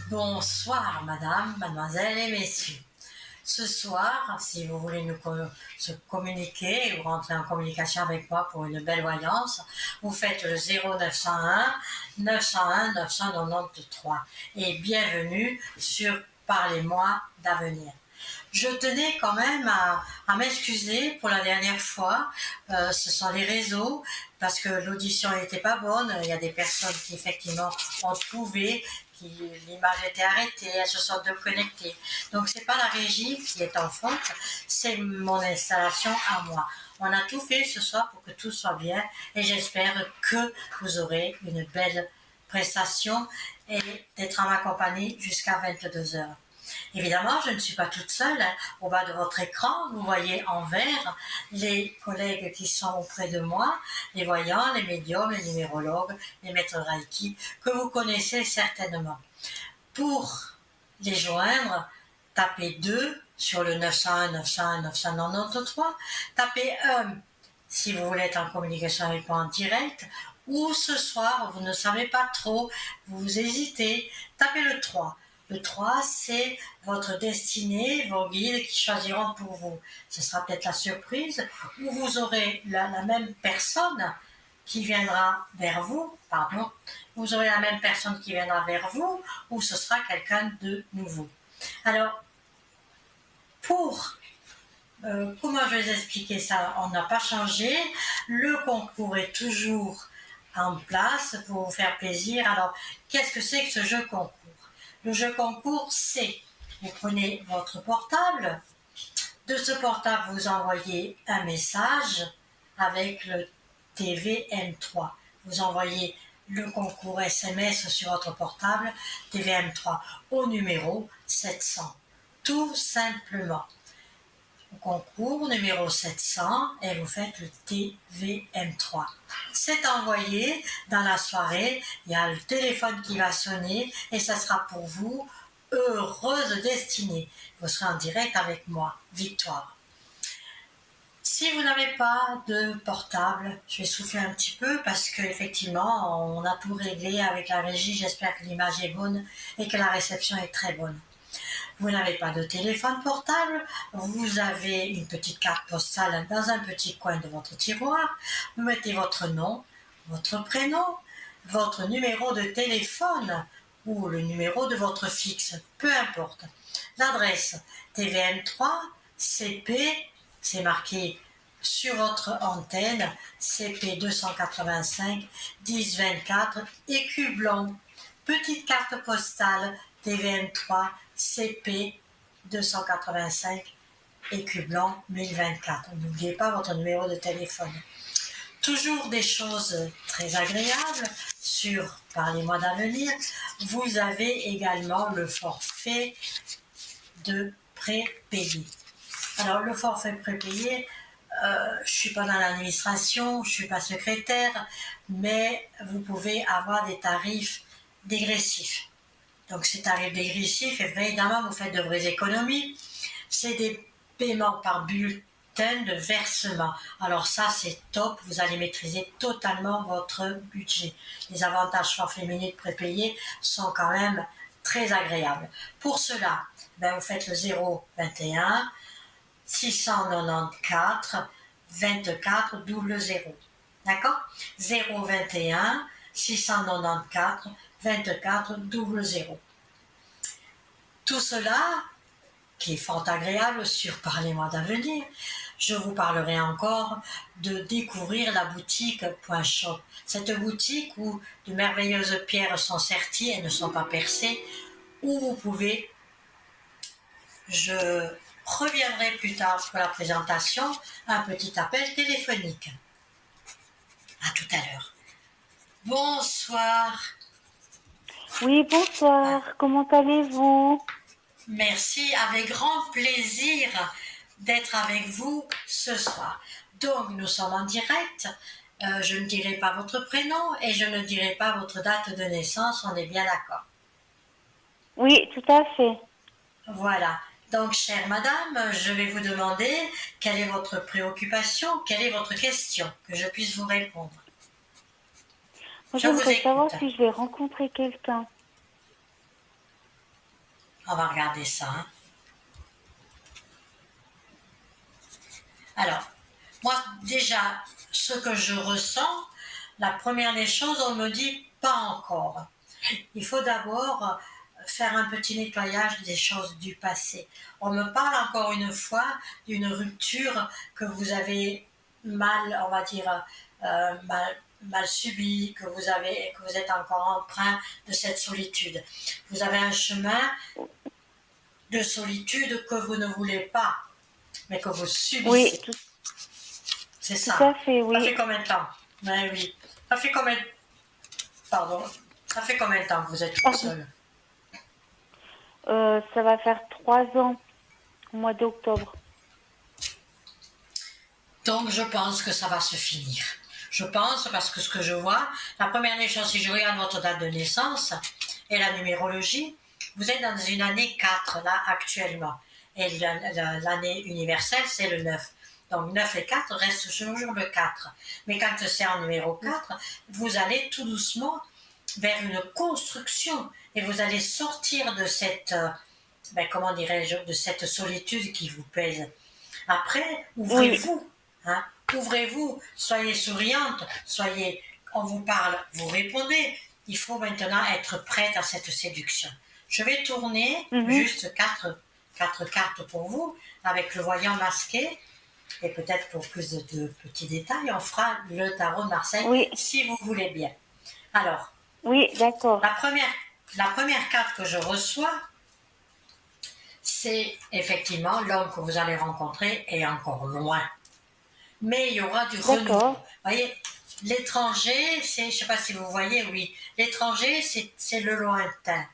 Bonsoir, madame, mademoiselle et messieurs. Ce soir, si vous voulez se communiquer ou rentrer en communication avec moi pour une belle voyance, vous faites le 0901 901 993 et bienvenue sur Parlez-moi d'avenir. Je tenais quand même à m'excuser pour la dernière fois. Ce sont les réseaux, parce que l'audition n'était pas bonne. Il y a des personnes qui effectivement ont trouvé que l'image était arrêtée, elles se sont déconnectées. Donc c'est pas la régie qui est en faute, c'est mon installation à moi. On a tout fait ce soir pour que tout soit bien et j'espère que vous aurez une belle prestation et d'être en ma compagnie jusqu'à 22 heures. Évidemment, je ne suis pas toute seule. Au bas de votre écran, vous voyez en vert les collègues qui sont auprès de moi, les voyants, les médiums, les numérologues, les maîtres Reiki, que vous connaissez certainement. Pour les joindre, tapez 2 sur le 901 901 993, tapez 1 si vous voulez être en communication avec moi en direct, ou ce soir, vous ne savez pas trop, vous hésitez, tapez le 3. Le 3, c'est votre destinée, vos guides qui choisiront pour vous. Ce sera peut-être la surprise, ou vous aurez la même personne qui viendra vers vous, pardon, vous aurez la même personne qui viendra vers vous, ou ce sera quelqu'un de nouveau. Alors, comment je vais vous expliquer ça? On n'a pas changé. Le concours est toujours en place pour vous faire plaisir. Alors, qu'est-ce que c'est que ce jeu concours? Le jeu concours, c'est, vous prenez votre portable. De ce portable, vous envoyez un message avec le TVM3. Vous envoyez le concours SMS sur votre portable TVM3 au numéro 700. Tout simplement. Concours numéro 700 et vous faites le TVM3. C'est envoyé dans la soirée, il y a le téléphone qui va sonner et ça sera pour vous heureuse destinée. Vous serez en direct avec moi, Victoire. Si vous n'avez pas de portable, je vais souffler un petit peu parce qu'effectivement, on a tout réglé avec la régie. J'espère que l'image est bonne et que la réception est très bonne. Vous n'avez pas de téléphone portable, vous avez une petite carte postale dans un petit coin de votre tiroir, vous mettez votre nom, votre prénom, votre numéro de téléphone ou le numéro de votre fixe, peu importe. L'adresse TVM3 CP, c'est marqué sur votre antenne, CP 285 1024 écu blanc. Petite carte postale TVM3 CP 285 écu blanc 1024. N'oubliez pas votre numéro de téléphone. Toujours des choses très agréables sur Parlez-moi d'avenir. Vous avez également le forfait de prépayé. Alors le forfait prépayé, je ne suis pas dans l'administration, je ne suis pas secrétaire, mais vous pouvez avoir des tarifs dégressifs. Donc ces tarifs dégressifs, évidemment, vous faites de vraies économies. C'est des paiements par bulletin de versement. Alors ça, c'est top, vous allez maîtriser totalement votre budget. Les avantages forfaits minutes prépayés sont quand même très agréables. Pour cela, vous faites le 021 694 24 00. D'accord? 021 694 24 00. Tout cela, qui est fort agréable sur Parlez-moi d'avenir, je vous parlerai encore de découvrir la boutique .shop. Cette boutique où de merveilleuses pierres sont serties et ne sont pas percées, où vous pouvez, je reviendrai plus tard pour la présentation, un petit appel téléphonique. À tout à l'heure. Bonsoir. Oui, bonsoir. Comment allez-vous? Merci, avec grand plaisir d'être avec vous ce soir. Donc, nous sommes en direct. Je ne dirai pas votre prénom et je ne dirai pas votre date de naissance, on est bien d'accord. Oui, tout à fait. Voilà. Donc, chère madame, je vais vous demander quelle est votre préoccupation, quelle est votre question, que je puisse vous répondre. Moi, Je vous j'aimerais savoir écoute. si je vais rencontrer quelqu'un. On va regarder ça. Hein. Alors, moi, déjà, ce que je ressens, la première des choses, on me dit pas encore. Il faut d'abord faire un petit nettoyage des choses du passé. On me parle encore une fois d'une rupture que vous avez mal, on va dire, mal subie, que vous êtes encore empreint de cette solitude. Vous avez un chemin de solitude que vous ne voulez pas, mais que vous Oui, subissez. C'est tout à ça. fait, Ça fait oui. combien de temps? Oui, oui. Ça fait combien Pardon. Ça fait combien de temps que vous êtes toute Pardon. seule? Ça va faire 3 ans au mois d'octobre. Donc je pense que ça va se finir. Je pense parce que ce que je vois, la première des choses, si je regarde votre date de naissance et la numérologie, vous êtes dans une année 4 là actuellement. Et l'année universelle, c'est le 9. Donc 9 et 4 restent toujours le 4. Mais quand c'est en numéro 4, vous allez tout doucement vers une construction et vous allez sortir de cette, comment dirais-je, de cette solitude qui vous pèse. Après, Oui, ouvrez-vous. Hein, ouvrez-vous, soyez souriante, on vous parle, vous répondez. Il faut maintenant être prête à cette séduction. Je vais tourner mhm, juste quatre cartes pour vous, avec le voyant masqué, et peut-être pour plus de petits détails, on fera le tarot de Marseille, oui, si vous voulez bien. Alors, oui, d'accord. la première, la première carte que je reçois, c'est effectivement l'homme que vous allez rencontrer est encore loin. Mais il y aura du renouveau. D'accord. Vous voyez, l'étranger, je ne sais pas si vous voyez, oui, l'étranger, c'est le lointain.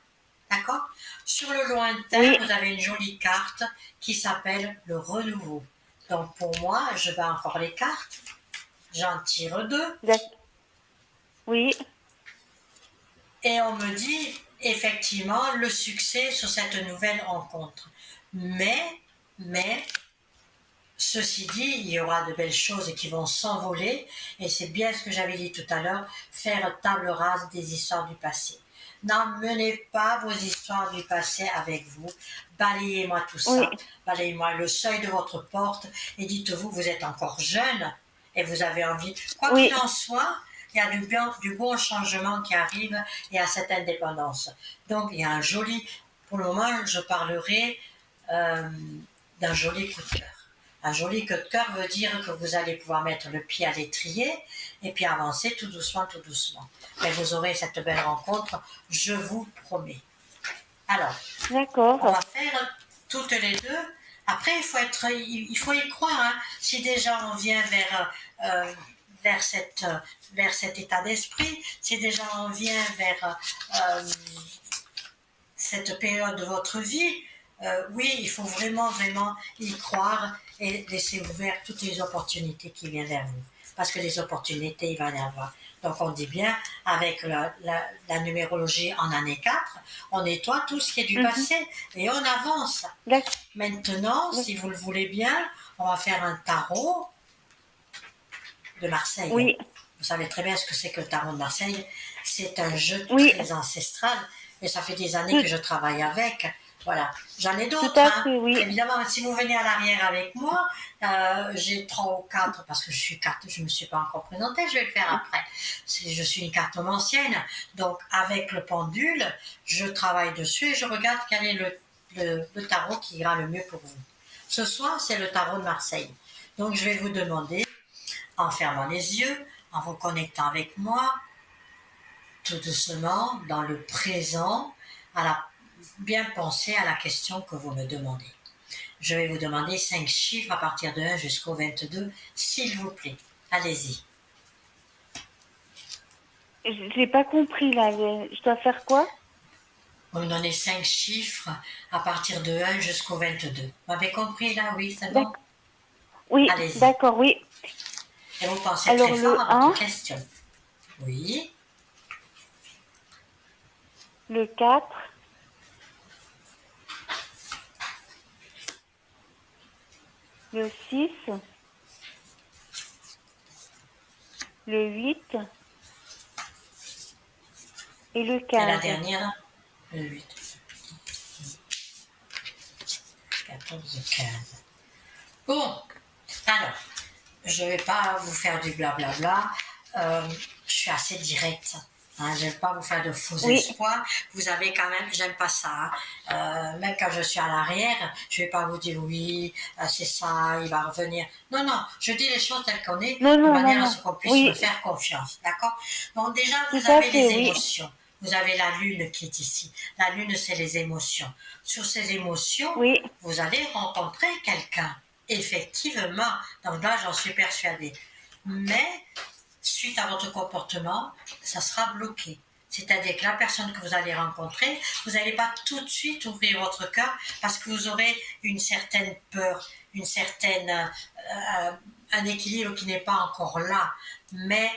D'accord? Sur le lointain, Oui, vous avez une jolie carte qui s'appelle le renouveau. Donc pour moi, je bats encore les cartes, j'en tire deux, oui, et on me dit effectivement le succès sur cette nouvelle rencontre. Mais, ceci dit, il y aura de belles choses qui vont s'envoler, et c'est bien ce que j'avais dit tout à l'heure, faire table rase des histoires du passé. N'emmenez pas vos histoires du passé avec vous. Balayez-moi tout oui, ça. Balayez-moi le seuil de votre porte et dites-vous, vous êtes encore jeune et vous avez envie. Quoi qu'il oui, en soit, il y a du bon changement qui arrive et à cette indépendance. Donc, il y a un joli. Pour le moment, je parlerai euh, d'un joli coup de cœur. Un joli coup de cœur veut dire que vous allez pouvoir mettre le pied à l'étrier et puis avancer tout doucement, tout doucement. Mais vous aurez cette belle rencontre, je vous promets. Alors, on d'accord. va faire toutes les deux. Après, il faut y croire. Hein. Si déjà on vient euh, vers, cette, vers cet état d'esprit, si déjà on vient vers cette période de votre vie, oui, il faut vraiment, vraiment y croire et laisser ouvertes toutes les opportunités qui viennent vers vous. Parce que les opportunités, il va y en avoir. Donc on dit bien, avec la numérologie en année 4, on nettoie tout ce qui est du Mhm, passé et on avance. d'ac- Maintenant, si vous le voulez bien, on va faire un tarot de Marseille. oui, Vous savez très bien ce que c'est que le tarot de Marseille. C'est un jeu oui, très ancestral et ça fait des années tout, que je travaille avec. Voilà. J'en ai tout d'autres. à Hein. fait, oui. Évidemment, si vous venez à l'arrière avec moi, j'ai 3 ou 4 parce que je suis carte, je ne me suis pas encore présentée, je vais le faire après. Je suis une cartomancienne, donc avec le pendule, je travaille dessus et je regarde quel est le tarot qui ira le mieux pour vous. Ce soir, c'est le tarot de Marseille. Donc, je vais vous demander en fermant les yeux, en vous connectant avec moi, tout doucement, dans le présent, bien penser à la question que vous me demandez. Je vais vous demander 5 chiffres à partir de 1 jusqu'au 22, s'il vous plaît. Allez-y. J'ai pas compris là. Je dois faire quoi? Vous me donnez 5 chiffres à partir de 1 jusqu'au 22. Vous m'avez compris là? Oui, c'est bon? D'accord. Oui, Allez-y. d'accord, oui. Et vous pensez très Alors fort le à votre 1, question. Oui, le 4, le 6, le 8 et le et la 15. dernière, le 8. 14, 15. Bon, alors, je ne vais pas vous faire du blablabla. Je suis assez directe. Hein, je ne vais pas vous faire de faux espoirs. Vous avez quand même, j'aime pas ça. Hein. Même quand je suis à l'arrière, je ne vais pas vous dire oui, c'est ça, il va revenir. Non, non, je dis les choses telles qu'on est, Non, de non, non, manière à non. ce qu'on puisse me Oui, faire confiance. D'accord? Donc déjà, tout vous à avez fait, les oui. émotions. Vous avez la lune qui est ici. La lune, c'est les émotions. Sur ces émotions, Oui, vous allez rencontrer quelqu'un. Effectivement. Donc là, j'en suis persuadée. Mais, suite à votre comportement, ça sera bloqué. C'est-à-dire que la personne que vous allez rencontrer, vous n'allez pas tout de suite ouvrir votre cœur parce que vous aurez une certaine peur, un équilibre qui n'est pas encore là. Mais,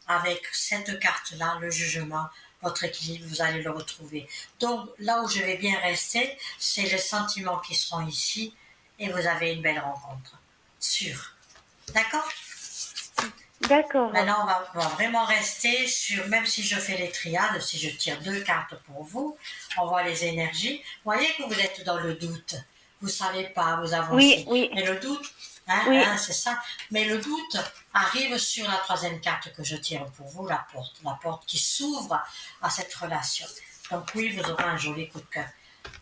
avec cette carte-là, le jugement, votre équilibre, vous allez le retrouver. Donc, là où je vais bien rester, c'est les sentiments qui seront ici et vous avez une belle rencontre. Sûr. D'accord? d'accord. Maintenant, on va vraiment rester sur, même si je fais les triades, si je tire 2 cartes pour vous, on voit les énergies. Vous voyez que vous êtes dans le doute. Vous ne savez pas, vous Oui, avancez. oui, Mais le doute, oui. c'est ça. Mais le doute arrive sur la 3e carte que je tire pour vous, la porte qui s'ouvre à cette relation. Donc oui, vous aurez un joli coup de cœur.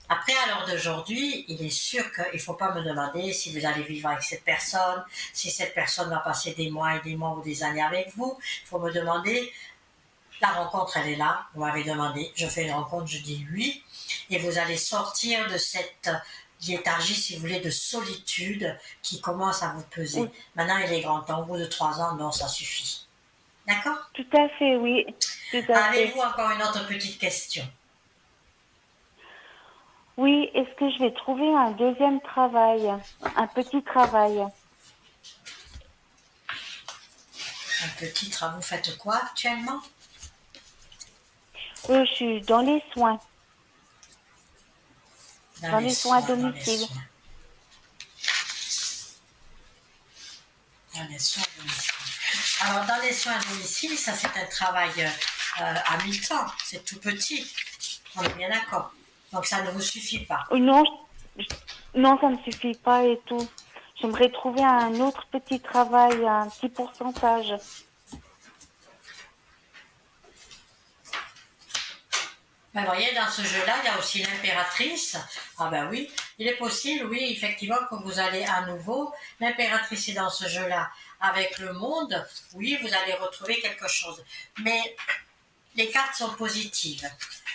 Après, à l'heure d'aujourd'hui, il est sûr qu'il ne faut pas me demander si vous allez vivre avec cette personne, si cette personne va passer des mois et des mois ou des années avec vous. Il faut me demander, la rencontre, elle est là. Vous m'avez demandé, je fais une rencontre, je dis oui. Et vous allez sortir de cette léthargie, si vous voulez, de solitude qui commence à vous peser. Oui, Maintenant, il est grand temps. Au bout de 3 ans, non, ça suffit. D'accord? tout à fait, oui. Tout à fait. Avez-vous encore une autre petite question? Oui, est-ce que je vais trouver un deuxième travail, un petit travail? Un petit travail, vous faites quoi actuellement? Je suis dans les soins, dans les soins à Dans les domicile. soins. Dans les soins à domicile. Alors, dans les soins à domicile, ça c'est un travail à mi-temps, c'est tout petit. On est bien d'accord. Donc, ça ne vous suffit pas. Non, je- non, ça ne suffit pas et tout. J'aimerais trouver un autre petit travail, un petit pourcentage. Ben, vous voyez, dans ce jeu-là, il y a aussi l'impératrice. Ah ben oui, il est possible, oui, effectivement, que vous allez à nouveau. L'impératrice est dans ce jeu-là. Avec le monde, oui, vous allez retrouver quelque chose. Mais les cartes sont positives.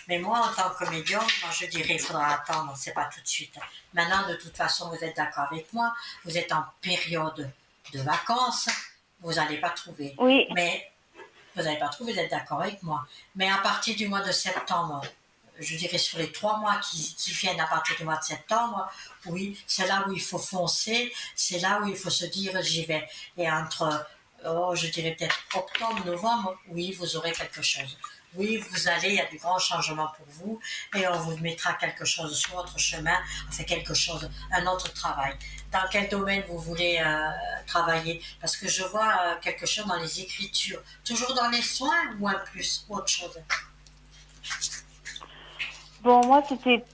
Mais moi, en tant que médium, moi, je dirais il faudra attendre, c'est pas tout de suite. Maintenant, de toute façon, vous êtes d'accord avec moi, vous êtes en période de vacances, vous n'allez pas trouver. Oui, Mais vous n'allez pas trouvé, vous êtes d'accord avec moi. Mais à partir du mois de septembre, je dirais sur les 3 mois qui viennent à partir du mois de septembre, oui, c'est là où il faut foncer, c'est là où il faut se dire j'y vais. Et entre, je dirais peut-être octobre, novembre, oui, vous aurez quelque chose. Oui, vous allez, il y a du grand changement pour vous et on vous mettra quelque chose sur votre chemin, enfin quelque chose, un autre travail. Dans quel domaine vous voulez travailler? Parce que je vois quelque chose dans les écritures. Toujours dans les soins ou un plus, autre chose? bon, moi c'était.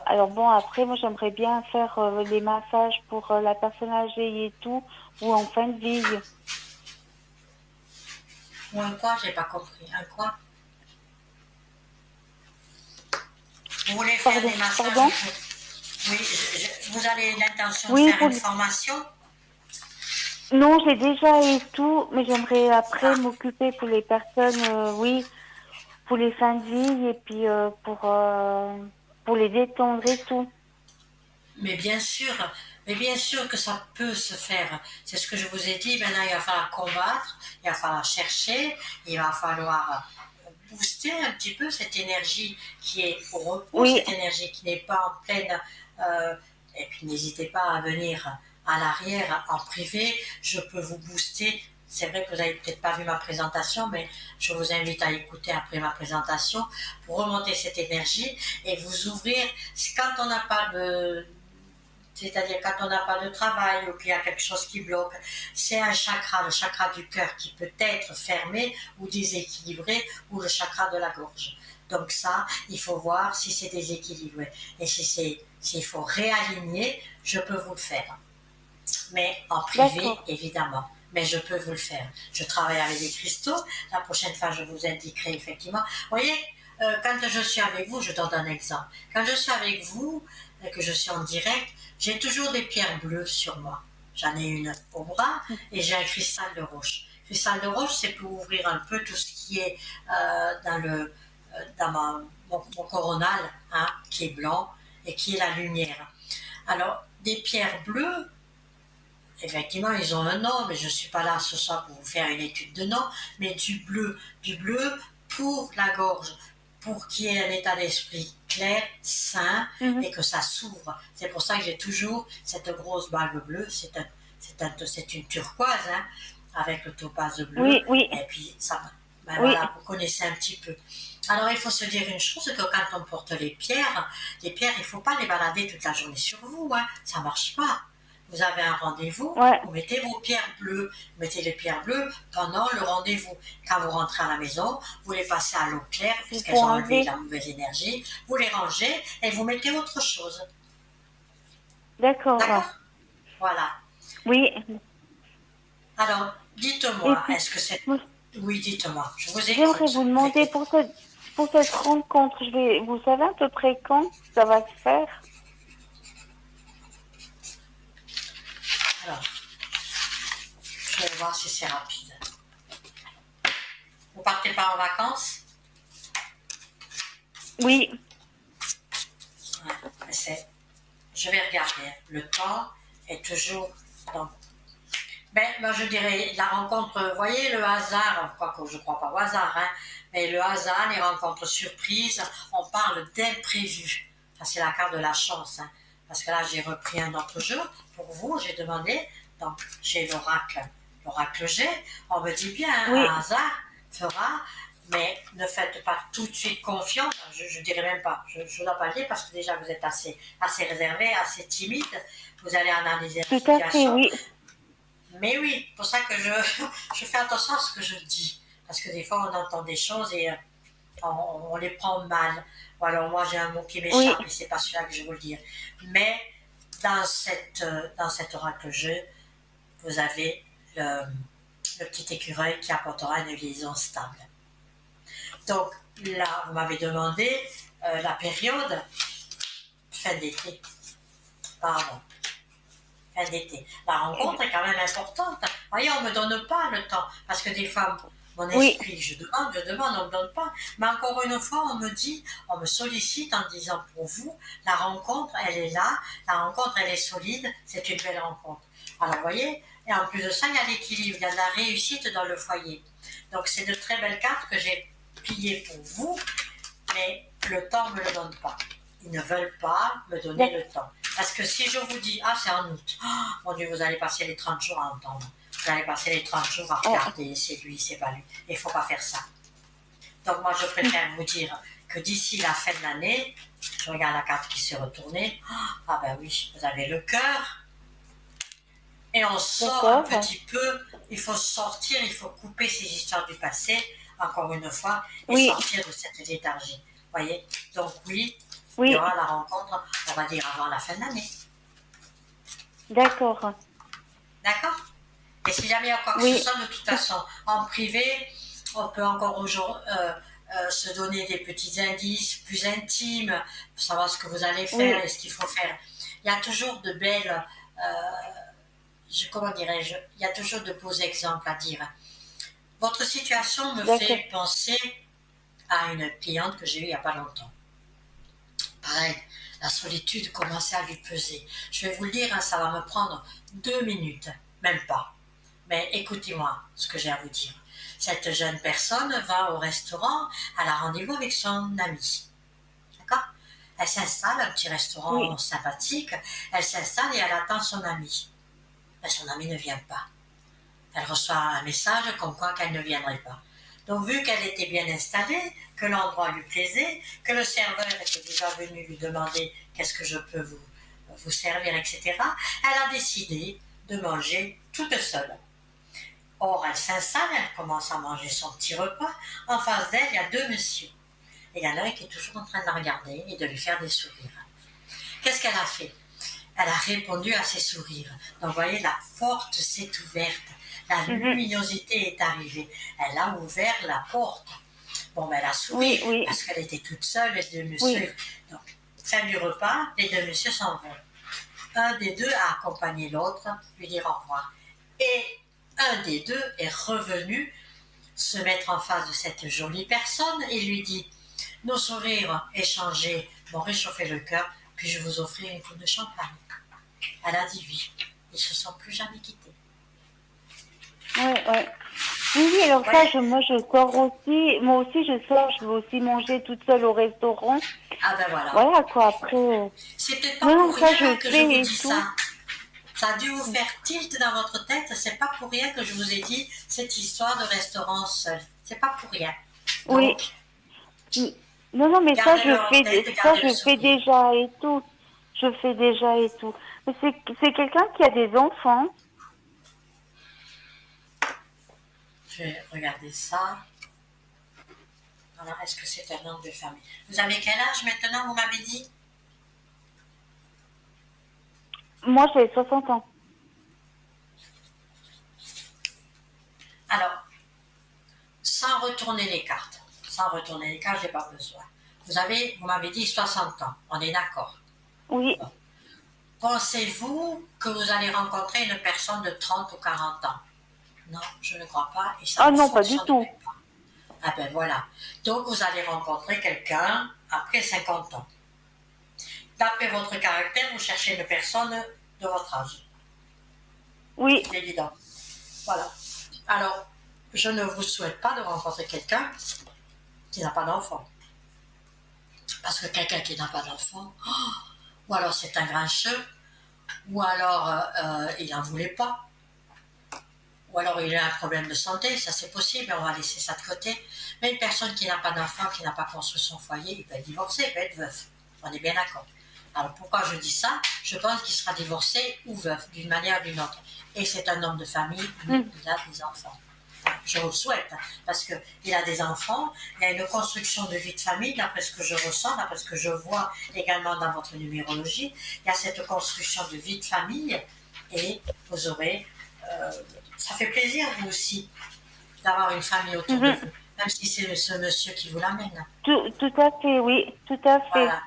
Alors bon, après, moi j'aimerais bien faire les massages pour la personne âgée et tout, ou en fin de vie. Ou un quoi? J'ai pas compris. Un quoi? Vous voulez faire Pardon, des massages? pardon? Oui, vous avez l'intention de Oui, faire pour. une formation? Non, j'ai déjà et tout, mais j'aimerais après Ah, m'occuper pour les personnes, oui, pour les fins de vie et puis pour les détendre et tout. mais bien sûr que ça peut se faire. C'est ce que je vous ai dit. Maintenant, il va falloir combattre, il va falloir chercher, il va falloir booster un petit peu cette énergie qui est au repos, Oui, cette énergie qui n'est pas en pleine. euh, et puis n'hésitez pas à venir à l'arrière en privé. Je peux vous booster. C'est vrai que vous n'avez peut-être pas vu ma présentation, mais je vous invite à écouter après ma présentation pour remonter cette énergie et vous ouvrir. Quand on n'a pas de, c'est-à-dire quand on n'a pas de travail ou qu'il y a quelque chose qui bloque, c'est un chakra, le chakra du cœur qui peut être fermé ou déséquilibré ou le chakra de la gorge. Donc ça, il faut voir si c'est déséquilibré. Et s'il faut réaligner, je peux vous le faire. Mais en privé, D'accord. évidemment. Mais je peux vous le faire. Je travaille avec des cristaux. La prochaine fois, je vous indiquerai effectivement. Vous voyez, quand je suis avec vous, je donne un exemple. Quand je suis avec vous, que je suis en direct, j'ai toujours des pierres bleues sur moi. J'en ai une au bras et j'ai un cristal de roche. Cristal de roche, c'est pour ouvrir un peu tout ce qui est dans mon coronal, hein, qui est blanc et qui est la lumière. Alors, des pierres bleues, effectivement, ils ont un nom, mais je ne suis pas là ce soir pour vous faire une étude de nom, mais du bleu pour la gorge, pour qu'il y ait un état d'esprit clair, sain, Mhm. et que ça s'ouvre. C'est pour ça que j'ai toujours cette grosse bague bleue, c'est une turquoise, hein, avec le topaz bleu, Oui, oui, et puis ça, ben oui. voilà, vous connaissez un petit peu. Alors il faut se dire une chose, que quand on porte les pierres, il ne faut pas les balader toute la journée sur vous, hein, ça ne marche pas. Vous avez un rendez-vous, Ouais. vous mettez vos pierres bleues, vous mettez les pierres bleues pendant le rendez-vous. Quand vous rentrez à la maison, vous les passez à l'eau claire, Il puisqu'elles faut ont enlevé enlever. la mauvaise énergie, vous les rangez et vous mettez autre chose. D'accord. D'accord? Voilà. Oui. Alors, Et dites-moi, puis, est-ce que c'est... moi, Oui, dites-moi, je vous j'aimerais écoute. vous Je vous demander écoute. pour cette rencontre, vous savez à peu près quand ça va se faire? Alors, je vais voir si c'est rapide. Vous partez pas en vacances? Oui, Ouais, je vais regarder. Le temps est toujours... Donc, moi, je dirais la rencontre, vous voyez, le hasard, quoique je ne crois pas au hasard, hein, mais le hasard, les rencontres surprises, on parle d'imprévu. Ça, c'est la carte de la chance. Hein, parce que là, j'ai repris un autre jeu pour vous, j'ai demandé, donc j'ai l'oracle G, on me dit bien, hein, oui, un hasard fera, mais ne faites pas tout de suite confiance, je ne dirais même pas, je ne dois pas le dire parce que déjà vous êtes assez réservé, assez timide, vous allez analyser la tout à fait, situation, oui. mais oui, c'est pour ça que je fais attention à ce que je dis. Parce que des fois, on entend des choses et on les prend mal. Ou alors, moi, j'ai un mot qui Oui, m'échappe et c'est pas celui-là que je veux le dire. Mais dans cet oracle-jeu, vous avez le petit écureuil qui apportera une liaison stable. Donc, là, vous m'avez demandé la période fin d'été. Pardon. Fin d'été. La rencontre est quand même importante. Vous voyez, on ne me donne pas le temps. Parce que des fois, mon oui, esprit, je demande, on ne me donne pas. Mais encore une fois, on me sollicite en disant pour vous, la rencontre, elle est là, la rencontre, elle est solide, c'est une belle rencontre. Alors, vous voyez, et en plus de ça, il y a l'équilibre, il y a de la réussite dans le foyer. Donc, c'est de très belles cartes que j'ai pliées pour vous, mais le temps ne me le donne pas. Ils ne veulent pas me donner le temps. Parce que si je vous dis, ah, c'est en août, oh, mon Dieu, vous allez passer les 30 jours à entendre. Vous allez passer les 30 jours à regarder, c'est lui, c'est pas lui. Il ne faut pas faire ça. Donc, moi, je préfère vous dire que d'ici la fin de l'année, je regarde la carte qui s'est retournée. Ah, ben oui, vous avez le cœur. Et on sort un d'accord. petit peu. Il faut sortir, il faut couper ces histoires du passé, encore une fois, et Oui, sortir de cette léthargie. Voyez? Donc, oui, il y oui, aura la rencontre, on va dire, avant la fin de l'année. d'accord. D'accord? Et si jamais il y a quoi que ce Oui, soit, de toute façon, en privé, on peut encore aujourd'hui se donner des petits indices plus intimes pour savoir ce que vous allez faire oui, et ce qu'il faut faire. Il y a toujours de belles, comment dirais-je, il y a toujours de beaux exemples à dire. Votre situation me d'accord. fait penser à une cliente que j'ai eue il n'y a pas longtemps. Pareil, la solitude commençait à lui peser. Je vais vous le dire, hein, ça va me prendre 2 minutes, même pas. Mais écoutez-moi ce que j'ai à vous dire. Cette jeune personne va au restaurant, elle a rendez-vous avec son ami. D'accord? Elle s'installe, un petit restaurant Oui, sympathique, elle s'installe et elle attend son ami. Mais son ami ne vient pas. Elle reçoit un message comme quoi qu'elle ne viendrait pas. Donc, vu qu'elle était bien installée, que l'endroit lui plaisait, que le serveur était déjà venu lui demander qu'est-ce que je peux vous servir, etc., elle a décidé de manger toute seule. Or, elle s'installe, elle commence à manger son petit repas. En face d'elle, il y a deux messieurs. Et il y en a un qui est toujours en train de la regarder et de lui faire des sourires. Qu'est-ce qu'elle a fait? Elle a répondu à ses sourires. Donc, vous voyez, la porte s'est ouverte. La luminosité est arrivée. Elle a ouvert la porte. Bon, ben, elle a souri parce qu'elle était toute seule, les deux messieurs. Donc, fin du repas, les deux messieurs s'en vont. Un des deux a accompagné l'autre, lui dire au revoir. Et un des deux est revenu se mettre en face de cette jolie personne et lui dit: nos sourires échangés m'ont réchauffé le cœur, puis-je vous offrir une coupe de champagne? Elle a dit oui. Ils ne se sont plus jamais quittés. Oui, alors ça, moi je sors aussi. Moi aussi je sors, je vais aussi manger toute seule au restaurant. Ah ben voilà. Voilà quoi, après... C'est peut-être pas pour rien que je vous dis ça. Ça a dû vous faire tilt dans votre tête. C'est pas pour rien que je vous ai dit cette histoire de restaurant seul. C'est pas pour rien. Donc, oui. Non, mais ça je fais déjà et tout. Je fais déjà et tout. Mais c'est quelqu'un qui a des enfants. Je vais regarder ça. Alors, est-ce que c'est un homme de famille? Vous avez quel âge maintenant, vous m'avez dit? Moi, j'ai 60 ans. Alors, sans retourner les cartes, j'ai pas besoin. Vous m'avez dit 60 ans, on est d'accord? Oui. Bon. Pensez-vous que vous allez rencontrer une personne de 30 ou 40 ans? Non, je ne crois pas. Et ça non, pas du tout. Pas. Ah ben voilà. Donc vous allez rencontrer quelqu'un après 50 ans. D'après votre caractère, vous cherchez une personne de votre âge. Oui. C'est évident. Voilà. Alors, je ne vous souhaite pas de rencontrer quelqu'un qui n'a pas d'enfant. Parce que quelqu'un qui n'a pas d'enfant, ou alors c'est un grincheux, ou alors il n'en voulait pas, ou alors il a un problème de santé, ça c'est possible, on va laisser ça de côté. Mais une personne qui n'a pas d'enfant, qui n'a pas construit son foyer, il peut être divorcé, il peut être veuf. On est bien d'accord. Alors pourquoi je dis ça? Je pense qu'il sera divorcé ou veuf, d'une manière ou d'une autre. Et c'est un homme de famille, mais il a des enfants. Je vous le souhaite, parce qu'il a des enfants, il y a une construction de vie de famille, d'après ce que je ressens, d'après ce que je vois également dans votre numérologie, il y a cette construction de vie de famille, et vous aurez, ça fait plaisir vous aussi, d'avoir une famille autour de vous, même si c'est ce monsieur qui vous l'amène. Tout à fait, oui, tout à fait. Voilà.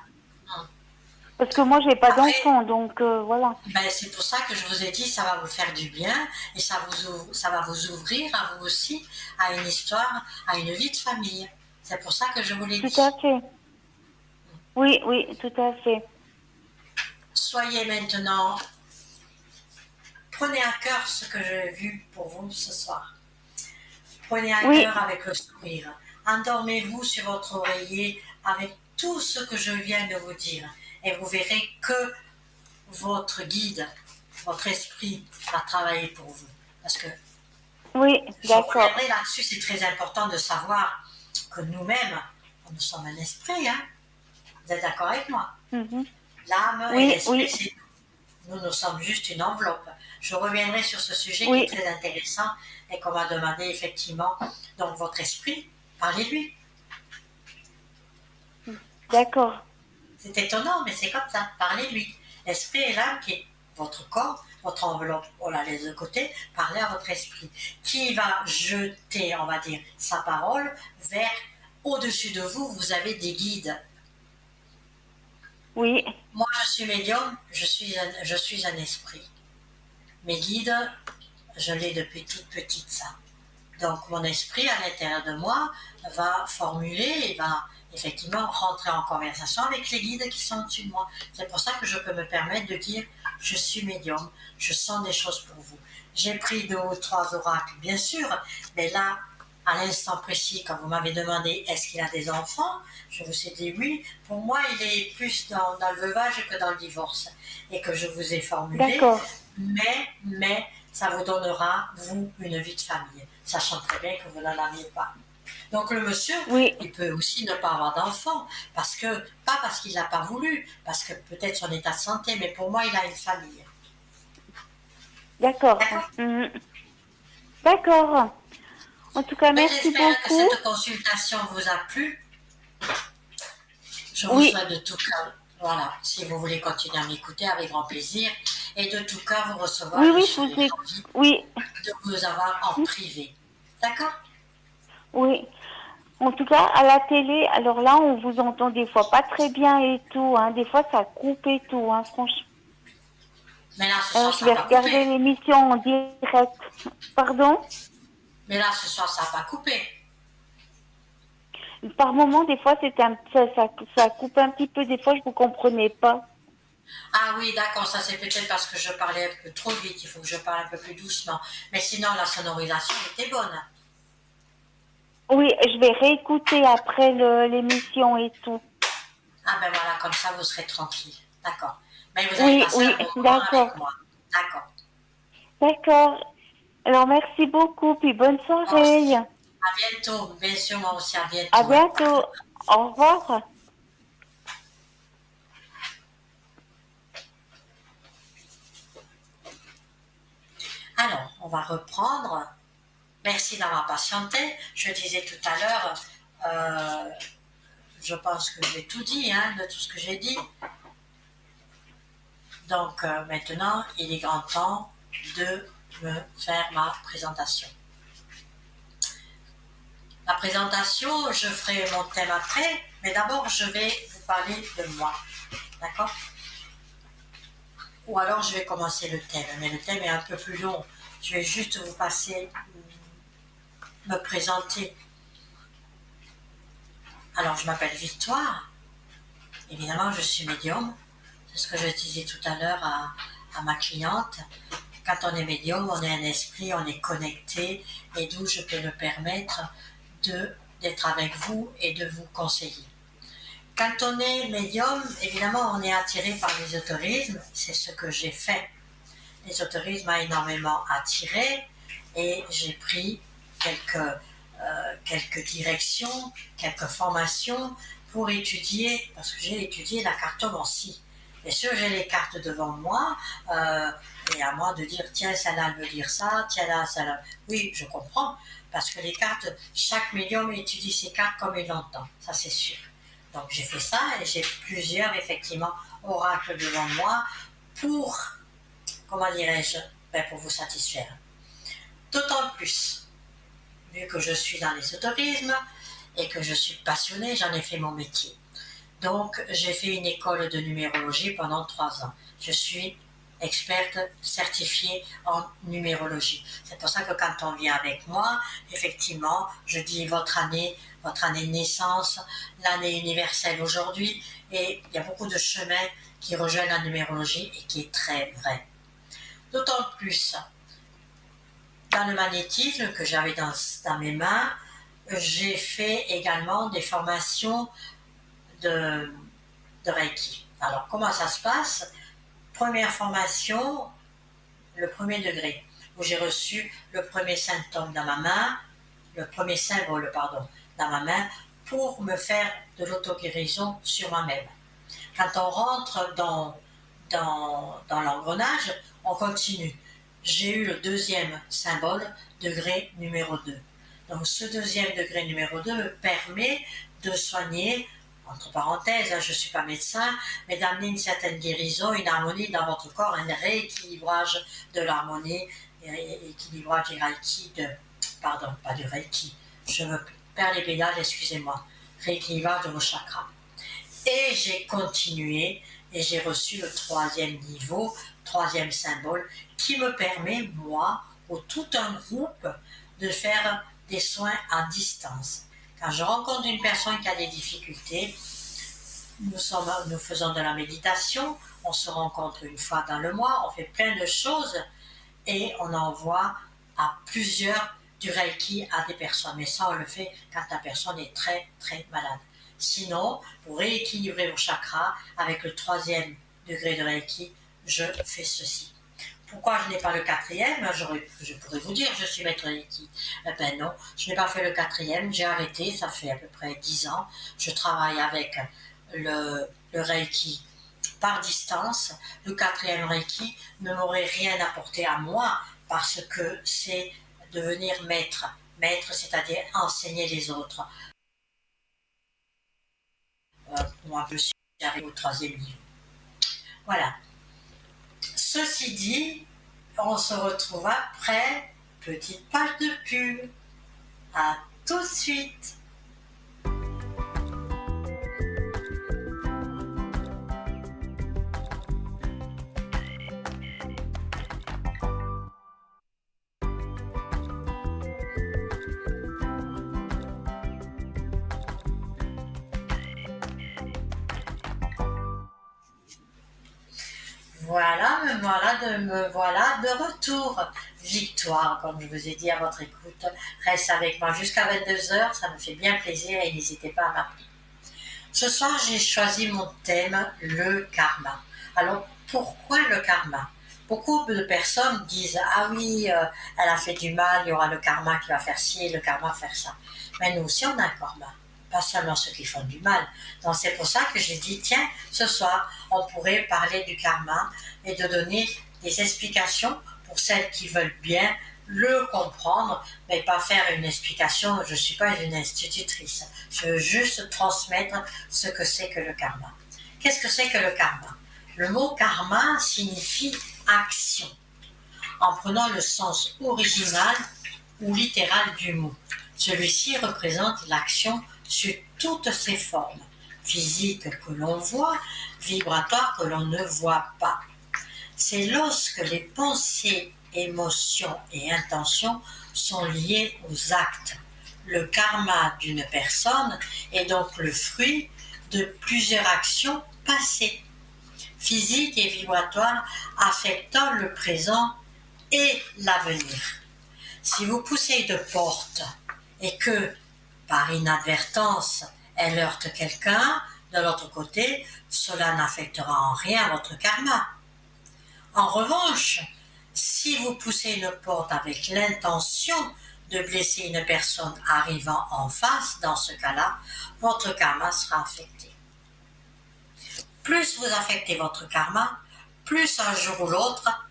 Parce que moi, j'ai pas d'enfant, donc voilà. Ben, c'est pour ça que je vous ai dit, ça va vous faire du bien et ça va vous ouvrir à vous aussi à une histoire, à une vie de famille. C'est pour ça que je vous l'ai dit. Tout à fait. Oui, tout à fait. Soyez maintenant, prenez à cœur ce que j'ai vu pour vous ce soir. Prenez à cœur avec le sourire. Endormez-vous sur votre oreiller avec tout ce que je viens de vous dire. Et vous verrez que votre guide, votre esprit va travailler pour vous. Parce que je reviendrai là-dessus, c'est très important de savoir que nous-mêmes, nous sommes un esprit. Hein? Vous êtes d'accord avec moi? L'âme et l'esprit, c'est nous. Nous sommes juste une enveloppe. Je reviendrai sur ce sujet qui est très intéressant et qu'on m'a demandé effectivement. Donc votre esprit, parlez-lui. D'accord. C'est étonnant, mais c'est comme ça. Parlez-lui. L'esprit et l'âme qui est votre corps, votre enveloppe, on la laisse de côté, parlez à votre esprit, qui va jeter, on va dire, sa parole vers, au-dessus de vous, vous avez des guides. Oui. Moi, je suis médium, je suis un esprit. Mes guides, je l'ai depuis toute petite, ça. Donc, mon esprit, à l'intérieur de moi, va formuler et va effectivement rentrer en conversation avec les guides qui sont au-dessus de moi. C'est pour ça que je peux me permettre de dire je suis médium, je sens des choses pour vous. J'ai pris 2 ou 3 oracles, bien sûr, mais là, à l'instant précis, quand vous m'avez demandé est-ce qu'il a des enfants, je vous ai dit oui. Pour moi, il est plus dans le veuvage que dans le divorce. Et que je vous ai formulé, mais ça vous donnera, vous, une vie de famille, sachant très bien que vous n'en aviez pas. Donc le monsieur, il peut aussi ne pas avoir d'enfant, pas parce qu'il n'a pas voulu, parce que peut-être son état de santé, mais pour moi, il a une famille. D'accord. D'accord. En tout cas, merci beaucoup. J'espère que cette consultation vous a plu. Je vous Oui, souhaite de tout cœur, voilà, si vous voulez continuer à m'écouter avec grand plaisir, et de tout cœur vous recevoir, oui, je oui, je serai vous ai. ravie Oui, de vous avoir en privé. D'accord? oui. En tout cas, à la télé, alors là, on vous entend des fois pas très bien et tout, hein. Des fois, ça coupe et tout, hein, franchement. Mais là, ce Alors, soir, je ça n'a vais pas coupé. regarder l'émission en direct. Pardon? Mais là, ce soir, ça n'a pas coupé. Par moment, des fois, ça coupe un petit peu. Des fois, je vous comprenais pas. Ah oui, d'accord, ça c'est peut-être parce que je parlais un peu trop vite, il faut que je parle un peu plus doucement. Mais sinon, la sonorisation était bonne. Oui, je vais réécouter après l'émission et tout. Ah ben voilà, comme ça vous serez tranquille. D'accord. Mais vous avez Oui, passé oui, un bon moment d'accord. avec moi. D'accord. D'accord. Alors, merci beaucoup, puis bonne Moi soirée. aussi. À bientôt. Bien sûr, moi aussi, à À bientôt. Hein. bientôt. Au revoir. Alors, on va reprendre. Merci d'avoir patienté. Je disais tout à l'heure, je pense que j'ai tout dit, hein, de tout ce que j'ai dit. Donc maintenant, il est grand temps de me faire ma présentation. La présentation, je ferai mon thème après, mais d'abord, je vais vous parler de moi. D'accord? Ou alors, je vais commencer le thème, mais le thème est un peu plus long. Je vais juste vous passer, me présenter. Alors, je m'appelle Victoire. Évidemment, je suis médium. C'est ce que je disais tout à l'heure à ma cliente. Quand on est médium, on est un esprit, on est connecté, et d'où je peux me permettre d'être avec vous et de vous conseiller. Quand on est médium, évidemment, on est attiré par l'ésotérisme, c'est ce que j'ai fait. L'ésotérisme m'a énormément attiré et j'ai pris quelques directions, quelques formations pour étudier, parce que j'ai étudié la cartomancie. Bien sûr, j'ai les cartes devant moi, et à moi de dire, tiens, celle-là veut dire ça, tiens, là, celle-là. Oui, je comprends, parce que les cartes, chaque médium étudie ses cartes comme il l'entend, ça c'est sûr. Donc j'ai fait ça et j'ai plusieurs, effectivement, oracles devant moi pour, comment dirais-je, pour vous satisfaire. D'autant plus, vu que je suis dans l'ésotérisme et que je suis passionnée, j'en ai fait mon métier. Donc, j'ai fait une école de numérologie pendant 3 ans. Je suis experte certifiée en numérologie. C'est pour ça que quand on vient avec moi, effectivement, je dis votre année de naissance, l'année universelle aujourd'hui, et il y a beaucoup de chemins qui rejoignent la numérologie et qui est très vrai. D'autant plus, dans le magnétisme que j'avais dans mes mains, j'ai fait également des formations de, de Reiki. Alors, comment ça se passe? Première formation, le premier degré, où j'ai reçu le premier symptôme dans ma main, le premier symbole, pardon, dans ma main, pour me faire de l'auto-guérison sur moi-même. Quand on rentre dans l'engrenage, on continue. J'ai eu le deuxième symbole, degré numéro 2. Donc ce deuxième degré numéro 2 me permet de soigner, entre parenthèses, je ne suis pas médecin, mais d'amener une certaine guérison, une harmonie dans votre corps, un rééquilibrage de l'harmonie, équilibrage du Reiki, pardon, pas du Reiki, je me perds les pédales, excusez-moi, rééquilibrage de vos chakras. Et j'ai continué et j'ai reçu le troisième niveau, troisième symbole, qui me permet, moi, ou tout un groupe, de faire des soins à distance. Quand je rencontre une personne qui a des difficultés, nous faisons de la méditation, on se rencontre une fois dans le mois, on fait plein de choses et on envoie à plusieurs du Reiki à des personnes. Mais ça, on le fait quand la personne est très, très malade. Sinon, pour rééquilibrer vos chakras, avec le troisième degré de Reiki, je fais ceci. Pourquoi je n'ai pas le quatrième? Je pourrais vous dire, je suis maître Reiki. Eh ben non, je n'ai pas fait le quatrième, j'ai arrêté, ça fait à peu près 10 ans. Je travaille avec le Reiki par distance. Le quatrième Reiki ne m'aurait rien apporté à moi parce que c'est devenir maître. Maître, c'est-à-dire enseigner les autres. pour un peu si j'arrive au troisième niveau. Voilà. Ceci dit, on se retrouve après, petite page de pub. À tout de suite. Voilà, me voilà de retour. Victoire, comme je vous ai dit à votre écoute, reste avec moi jusqu'à 22h, ça me fait bien plaisir et n'hésitez pas à m'appeler. Ce soir, j'ai choisi mon thème, le karma. Alors, pourquoi le karma? Beaucoup de personnes disent « Ah oui, elle a fait du mal, il y aura le karma qui va faire ci, le karma va faire ça. » Mais nous aussi, on a un karma, pas seulement ceux qui font du mal. Donc, c'est pour ça que j'ai dit « Tiens, ce soir, on pourrait parler du karma et de donner des explications pour celles qui veulent bien le comprendre, mais pas faire une explication. Je ne suis pas une institutrice. Je veux juste transmettre ce que c'est que le karma. Qu'est-ce que c'est que le karma? Le mot karma signifie action, en prenant le sens original ou littéral du mot. Celui-ci représente l'action sur toutes ses formes, physiques que l'on voit, vibratoires que l'on ne voit pas. C'est lorsque les pensées, émotions et intentions sont liées aux actes. Le karma d'une personne est donc le fruit de plusieurs actions passées, physiques et vibratoires, affectant le présent et l'avenir. Si vous poussez une porte et que, par inadvertance, elle heurte quelqu'un, de l'autre côté, cela n'affectera en rien votre karma. En revanche, si vous poussez une porte avec l'intention de blesser une personne arrivant en face, dans ce cas-là, votre karma sera affecté. Plus vous affectez votre karma, plus un jour ou l'autre,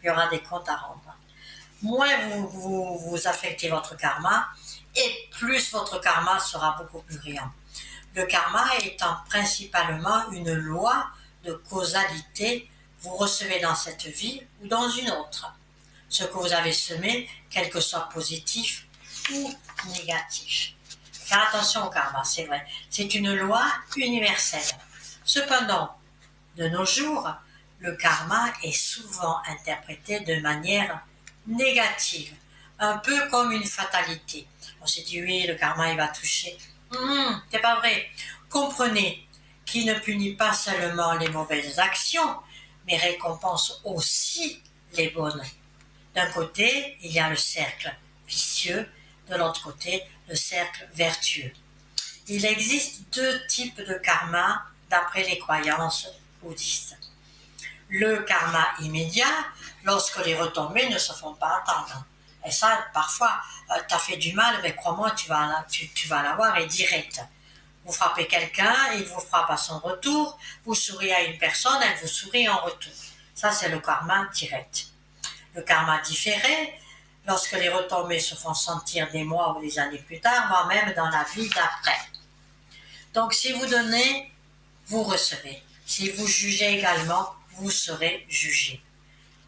il y aura des comptes à rendre. Moins vous affectez votre karma, et plus votre karma sera beaucoup plus brillant. Le karma étant principalement une loi de causalité, vous recevez dans cette vie ou dans une autre ce que vous avez semé, quel que soit positif ou négatif. Faire attention au karma, c'est vrai, c'est une loi universelle. Cependant, de nos jours, le karma est souvent interprété de manière négative, un peu comme une fatalité. On s'est dit oui, le karma il va toucher. C'est pas vrai. Comprenez qu'il ne punit pas seulement les mauvaises actions, mais récompense aussi les bonnes. D'un côté, il y a le cercle vicieux, de l'autre côté, le cercle vertueux. Il existe deux types de karma d'après les croyances bouddhistes. Le karma immédiat, lorsque les retombées ne se font pas attendre. Et ça, parfois, tu as fait du mal, mais crois-moi, tu vas l'avoir et direct. Vous frappez quelqu'un, il vous frappe à son retour, vous souriez à une personne, elle vous sourit en retour. Ça, c'est le karma direct. Le karma différé, lorsque les retombées se font sentir des mois ou des années plus tard, voire même dans la vie d'après. Donc, si vous donnez, vous recevez. Si vous jugez également, vous serez jugé.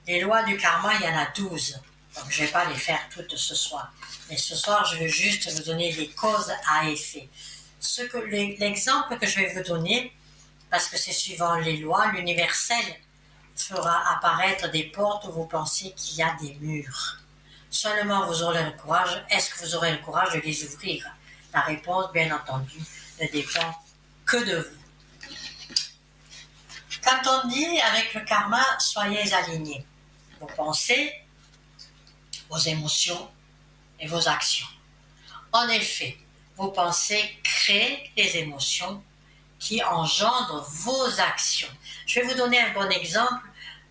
Les lois du karma, il y en a 12. Donc, je ne vais pas les faire toutes ce soir. Mais ce soir, je veux juste vous donner les causes à effet. L'exemple que je vais vous donner, parce que c'est suivant les lois, l'universel fera apparaître des portes où vous pensez qu'il y a des murs. Seulement vous aurez le courage. Est-ce que vous aurez le courage de les ouvrir? La réponse, bien entendu, ne dépend que de vous. Quand on dit avec le karma, soyez alignés. Vos pensées, vos émotions et vos actions. En effet, vos pensées créent les émotions qui engendrent vos actions. Je vais vous donner un bon exemple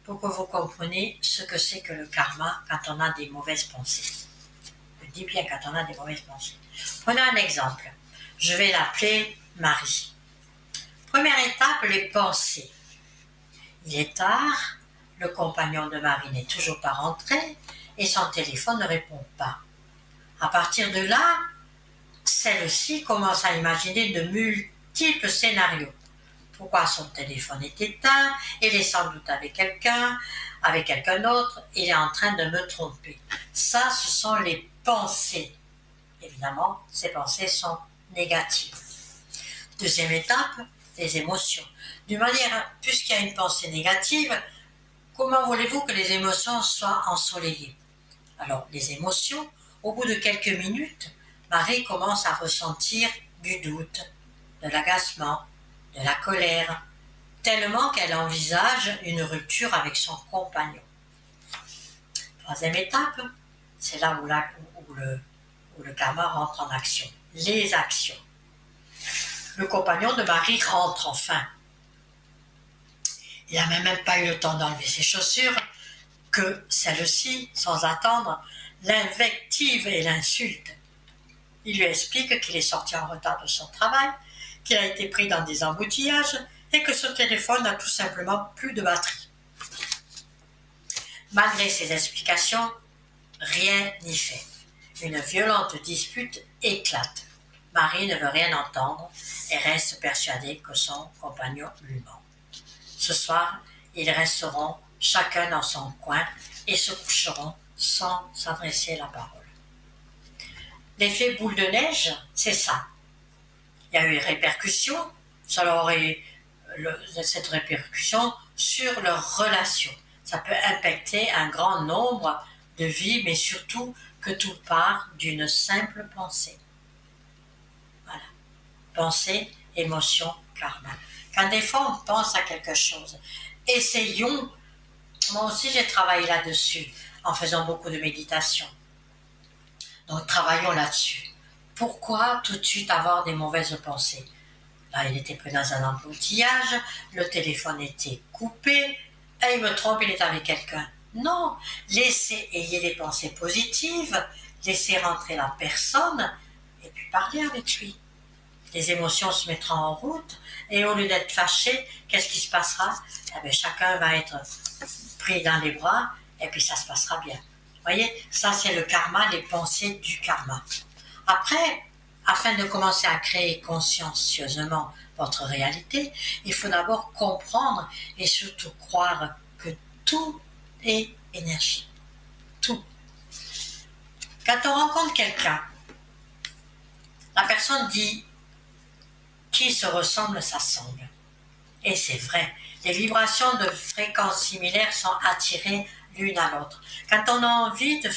pour que vous compreniez ce que c'est que le karma quand on a des mauvaises pensées. Je dis bien quand on a des mauvaises pensées. Prenons un exemple. Je vais l'appeler Marie. Première étape, les pensées. Il est tard, le compagnon de Marie n'est toujours pas rentré et son téléphone ne répond pas. À partir de là, celle-ci commence à imaginer de multiples type scénario. Pourquoi son téléphone est éteint? Il est sans doute avec quelqu'un d'autre, il est en train de me tromper. Ça, ce sont les pensées. Évidemment, ces pensées sont négatives. Deuxième étape, les émotions. D'une manière, puisqu'il y a une pensée négative, comment voulez-vous que les émotions soient ensoleillées? Alors, les émotions, au bout de quelques minutes, Marie commence à ressentir du doute, de l'agacement, de la colère, tellement qu'elle envisage une rupture avec son compagnon. Troisième étape, c'est là où le karma rentre en action. Les actions. Le compagnon de Marie rentre enfin. Il n'a même pas eu le temps d'enlever ses chaussures que celle-ci, sans attendre, l'invective et l'insulte. Il lui explique qu'il est sorti en retard de son travail, qu'il a été pris dans des embouteillages et que ce téléphone n'a tout simplement plus de batterie. Malgré ces explications, rien n'y fait. Une violente dispute éclate. Marie ne veut rien entendre et reste persuadée que son compagnon lui ment. Ce soir, ils resteront chacun dans son coin et se coucheront sans s'adresser la parole. L'effet boule de neige, c'est ça. Il y a eu répercussions, ça aurait cette répercussion sur leur relation. Ça peut impacter un grand nombre de vies, mais surtout que tout part d'une simple pensée. Voilà. Pensée, émotion, karma. Quand des fois on pense à quelque chose, essayons. Moi aussi j'ai travaillé là-dessus en faisant beaucoup de méditation. Donc travaillons là-dessus. Pourquoi tout de suite avoir des mauvaises pensées? Là, il était pris dans un embouteillage, le téléphone était coupé, et il me trompe, il est avec quelqu'un. Non, ayez des pensées positives, laissez rentrer la personne, et puis parlez avec lui. Les émotions se mettront en route, et au lieu d'être fâché, qu'est-ce qui se passera? Eh bien, chacun va être pris dans les bras, et puis ça se passera bien. Vous voyez, ça c'est le karma, les pensées du karma. Après, afin de commencer à créer consciencieusement votre réalité, il faut d'abord comprendre et surtout croire que tout est énergie. Tout. Quand on rencontre quelqu'un, la personne dit qui se ressemble s'assemble. Et c'est vrai, les vibrations de fréquences similaires sont attirées l'une à l'autre. Quand on a envie de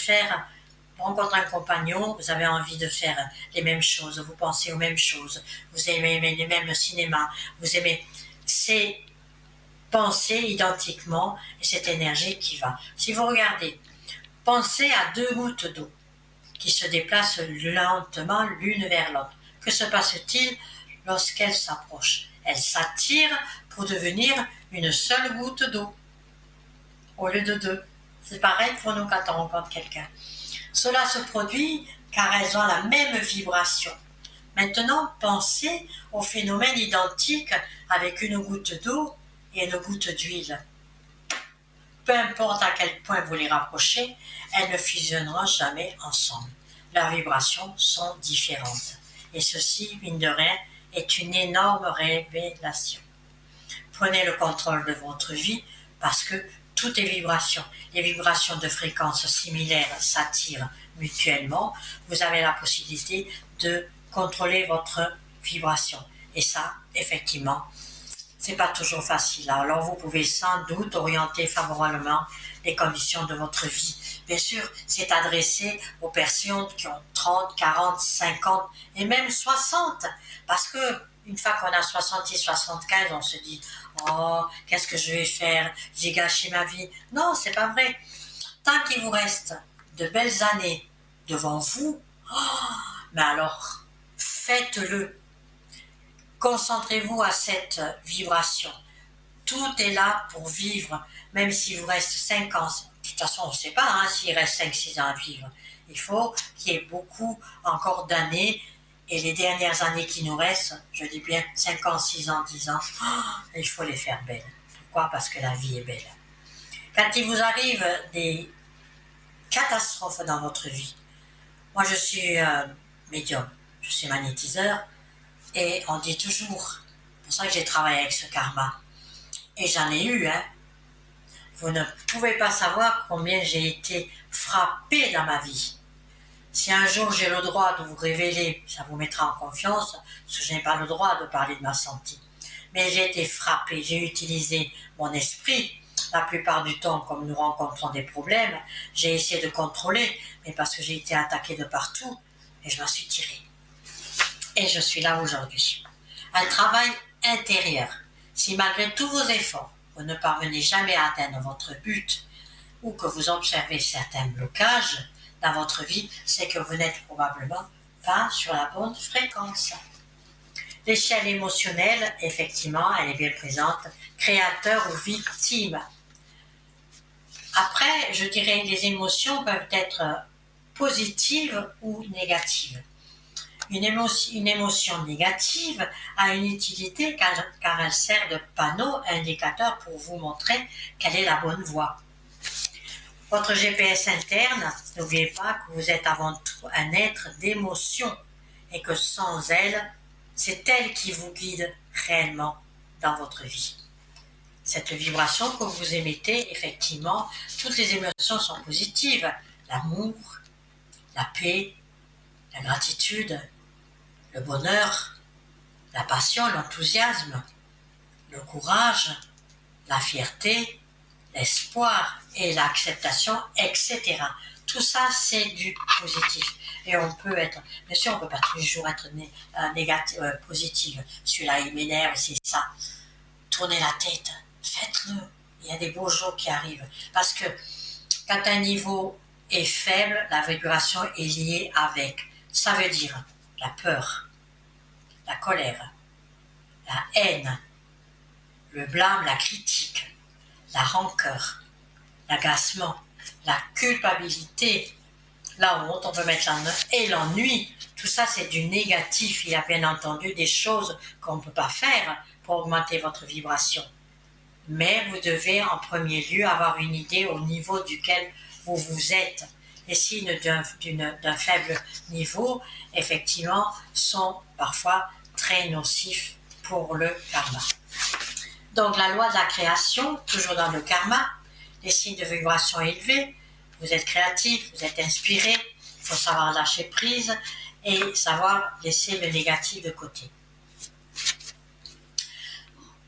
rencontrer un compagnon, vous avez envie de faire les mêmes choses, vous pensez aux mêmes choses, vous aimez les mêmes cinémas, vous aimez ces pensées identiquement et cette énergie qui va. Si vous regardez, pensez à deux gouttes d'eau qui se déplacent lentement l'une vers l'autre. Que se passe-t-il lorsqu'elles s'approchent? Elles s'attirent pour devenir une seule goutte d'eau au lieu de deux. C'est pareil pour nous quand on rencontre quelqu'un. Cela se produit car elles ont la même vibration. Maintenant, pensez au phénomène identique avec une goutte d'eau et une goutte d'huile. Peu importe à quel point vous les rapprochez, elles ne fusionneront jamais ensemble. Leurs vibrations sont différentes. Et ceci, mine de rien, est une énorme révélation. Prenez le contrôle de votre vie parce que tout est vibration. Les vibrations de fréquences similaires s'attirent mutuellement. Vous avez la possibilité de contrôler votre vibration. Et ça, effectivement, c'est pas toujours facile. Alors vous pouvez sans doute orienter favorablement les conditions de votre vie. Bien sûr, c'est adressé aux personnes qui ont 30, 40, 50 et même 60. Parce que une fois qu'on a 70, 75, on se dit « Oh, qu'est-ce que je vais faire? J'ai gâché ma vie. » Non, c'est pas vrai. Tant qu'il vous reste de belles années devant vous, mais alors, faites-le. Concentrez-vous à cette vibration. Tout est là pour vivre, même s'il vous reste 5 ans. De toute façon, on ne sait pas s'il reste 5-6 ans à vivre. Il faut qu'il y ait beaucoup encore d'années. Et les dernières années qui nous restent, je dis bien 5 ans, 6 ans, 10 ans, il faut les faire belles. Pourquoi? Parce que la vie est belle. Quand il vous arrive des catastrophes dans votre vie, moi je suis médium, je suis magnétiseur, Et on dit toujours, c'est pour ça que j'ai travaillé avec ce karma. Et j'en ai eu, hein. Vous ne pouvez pas savoir combien j'ai été frappée dans ma vie. Si un jour j'ai le droit de vous révéler, ça vous mettra en confiance, parce que je n'ai pas le droit de parler de ma santé. Mais j'ai été frappée, j'ai utilisé mon esprit. La plupart du temps, comme nous rencontrons des problèmes, j'ai essayé de contrôler, mais parce que j'ai été attaquée de partout, et je m'en suis tirée. Et je suis là aujourd'hui. Un travail intérieur. Si malgré tous vos efforts, vous ne parvenez jamais à atteindre votre but, ou que vous observez certains blocages dans votre vie, c'est que vous n'êtes probablement pas sur la bonne fréquence. L'échelle émotionnelle, effectivement, elle est bien présente, créateur ou victime. Après, je dirais, les émotions peuvent être positives ou négatives. Une émotion négative a une utilité car elle sert de panneau indicateur pour vous montrer quelle est la bonne voie. Votre GPS interne, n'oubliez pas que vous êtes avant tout un être d'émotion et que sans elle, c'est elle qui vous guide réellement dans votre vie. Cette vibration que vous émettez, effectivement, toutes les émotions sont positives. L'amour, la paix, la gratitude, le bonheur, la passion, l'enthousiasme, le courage, la fierté, l'espoir et l'acceptation, etc. Tout ça, c'est du positif. Et on peut être, bien sûr, on ne peut pas tous les jours être négatif, positif. Celui-là, il m'énerve, c'est ça. Tournez la tête, faites-le. Il y a des beaux jours qui arrivent. Parce que quand un niveau est faible, la vibration est liée avec. Ça veut dire la peur, la colère, la haine, le blâme, la critique, la rancœur, l'agacement, la culpabilité, la honte, on peut mettre et l'ennui. Tout ça, c'est du négatif. Il y a bien entendu des choses qu'on ne peut pas faire pour augmenter votre vibration. Mais vous devez en premier lieu avoir une idée au niveau duquel vous êtes. Les signes d'un faible niveau, effectivement, sont parfois très nocifs pour le karma. Donc la loi de la création, toujours dans le karma, les signes de vibration élevés, vous êtes créatif, vous êtes inspiré, il faut savoir lâcher prise et savoir laisser le négatif de côté.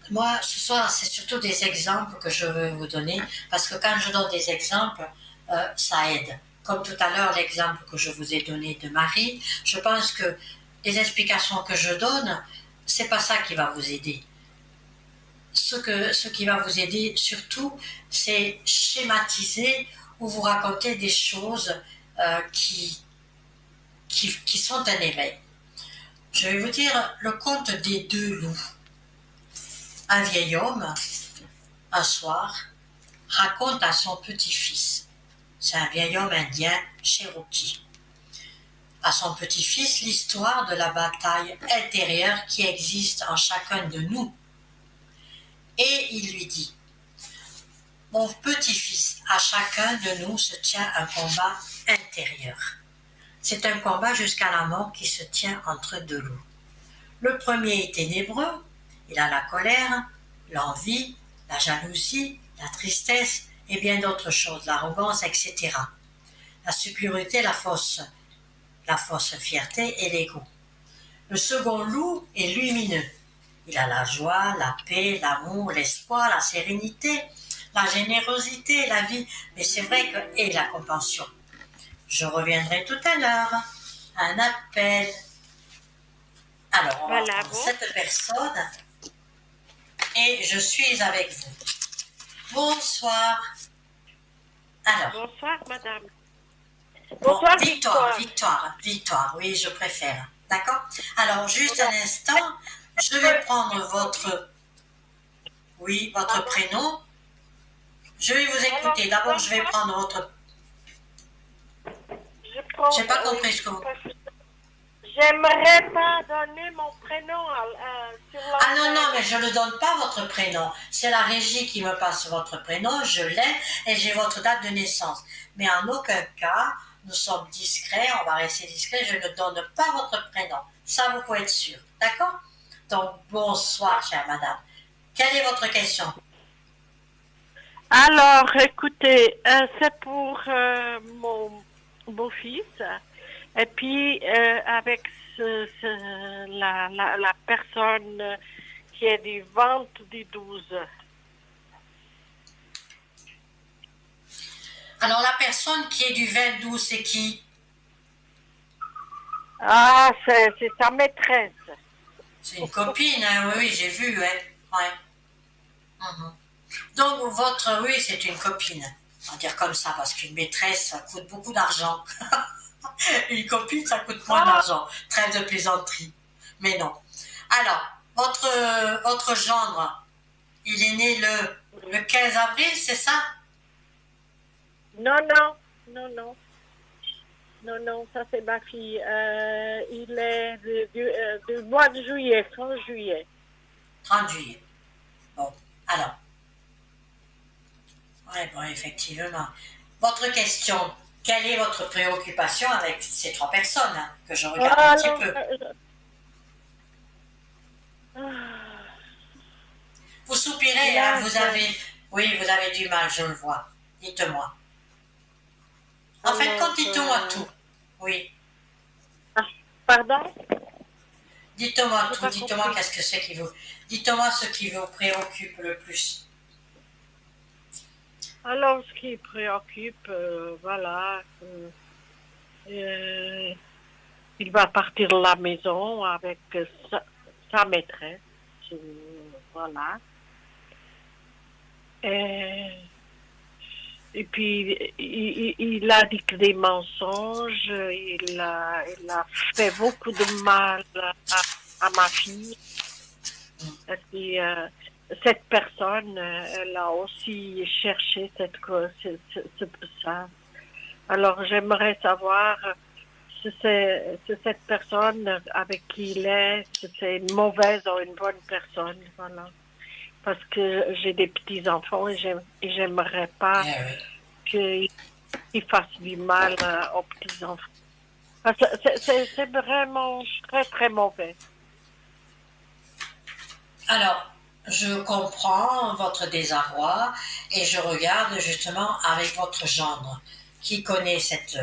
Moi, ce soir, c'est surtout des exemples que je veux vous donner, parce que quand je donne des exemples, ça aide. Comme tout à l'heure, l'exemple que je vous ai donné de Marie, je pense que les explications que je donne, c'est pas ça qui va vous aider. Ce qui va vous aider surtout, c'est schématiser ou vous raconter des choses qui sont un éveil. Je vais vous dire le conte des deux loups. Un vieil homme, un soir, raconte à son petit-fils, c'est un vieil homme indien, Cherokee, à son petit-fils l'histoire de la bataille intérieure qui existe en chacun de nous. Et il lui dit, mon petit-fils, à chacun de nous se tient un combat intérieur. C'est un combat jusqu'à la mort qui se tient entre deux loups. Le premier est ténébreux, il a la colère, l'envie, la jalousie, la tristesse et bien d'autres choses, l'arrogance, etc. La supériorité, la fausse fierté et l'ego. Le second loup est lumineux. Il a la joie, la paix, l'amour, l'espoir, la sérénité, la générosité, la vie, mais c'est vrai que, et la compassion. Je reviendrai tout à l'heure. Un appel. Alors, on va prendre cette personne et je suis avec vous. Bonsoir. Alors. Bonsoir, madame. Bonsoir, Victoire, oui, je préfère. D'accord? Alors, juste un instant, je vais prendre votre prénom. Je vais vous écouter. D'abord, je vais prendre votre... J'ai pas compris ce que vous... J'aimerais pas donner mon prénom sur la... Ah non, mais je ne donne pas votre prénom. C'est la régie qui me passe votre prénom, je l'ai et j'ai votre date de naissance. Mais en aucun cas, nous sommes discrets, on va rester discrets, je ne donne pas votre prénom. Ça, vous pouvez être sûr. D'accord? Donc, bonsoir, chère madame. Quelle est votre question? Alors, écoutez, c'est pour mon beau-fils. Et puis, avec la personne qui est du ventre du 12. Alors, la personne qui est du 22, c'est qui? Ah, c'est sa maîtresse. C'est une copine, hein, oui, j'ai vu, ouais. Ouais. Mhm. Donc, oui, c'est une copine. On va dire comme ça, parce qu'une maîtresse, ça coûte beaucoup d'argent. Une copine, ça coûte moins d'argent. Trêve de plaisanterie. Mais non. Alors, votre gendre, il est né le 15 avril, c'est ça? Non, ça c'est ma fille. Il est du mois de juillet, 30 juillet. 30 juillet. Bon, alors. Oui, bon, effectivement. Votre question, quelle est votre préoccupation avec ces trois personnes, hein, que je regarde un petit peu? Vous soupirez, hein, oui, vous avez du mal, je le vois. Dites-moi. En fait, quand dites-moi tout. Oui. Pardon? Dites-moi tout, dites-moi qu'est-ce que c'est qui vous... Dites-moi ce qui vous préoccupe le plus. Alors, ce qui préoccupe, voilà, il va partir de la maison avec sa maîtresse, voilà. Et puis, il a dit que des mensonges, il a fait beaucoup de mal à ma fille. Et puis, cette personne, elle a aussi cherché ça. Alors, j'aimerais savoir si c'est cette personne avec qui il est, si c'est une mauvaise ou une bonne personne, voilà. Parce que j'ai des petits-enfants et j'aimerais pas qu'ils fassent du mal aux petits-enfants. Parce que c'est vraiment très, très mauvais. Alors, je comprends votre désarroi et je regarde justement avec votre gendre qui connaît cette...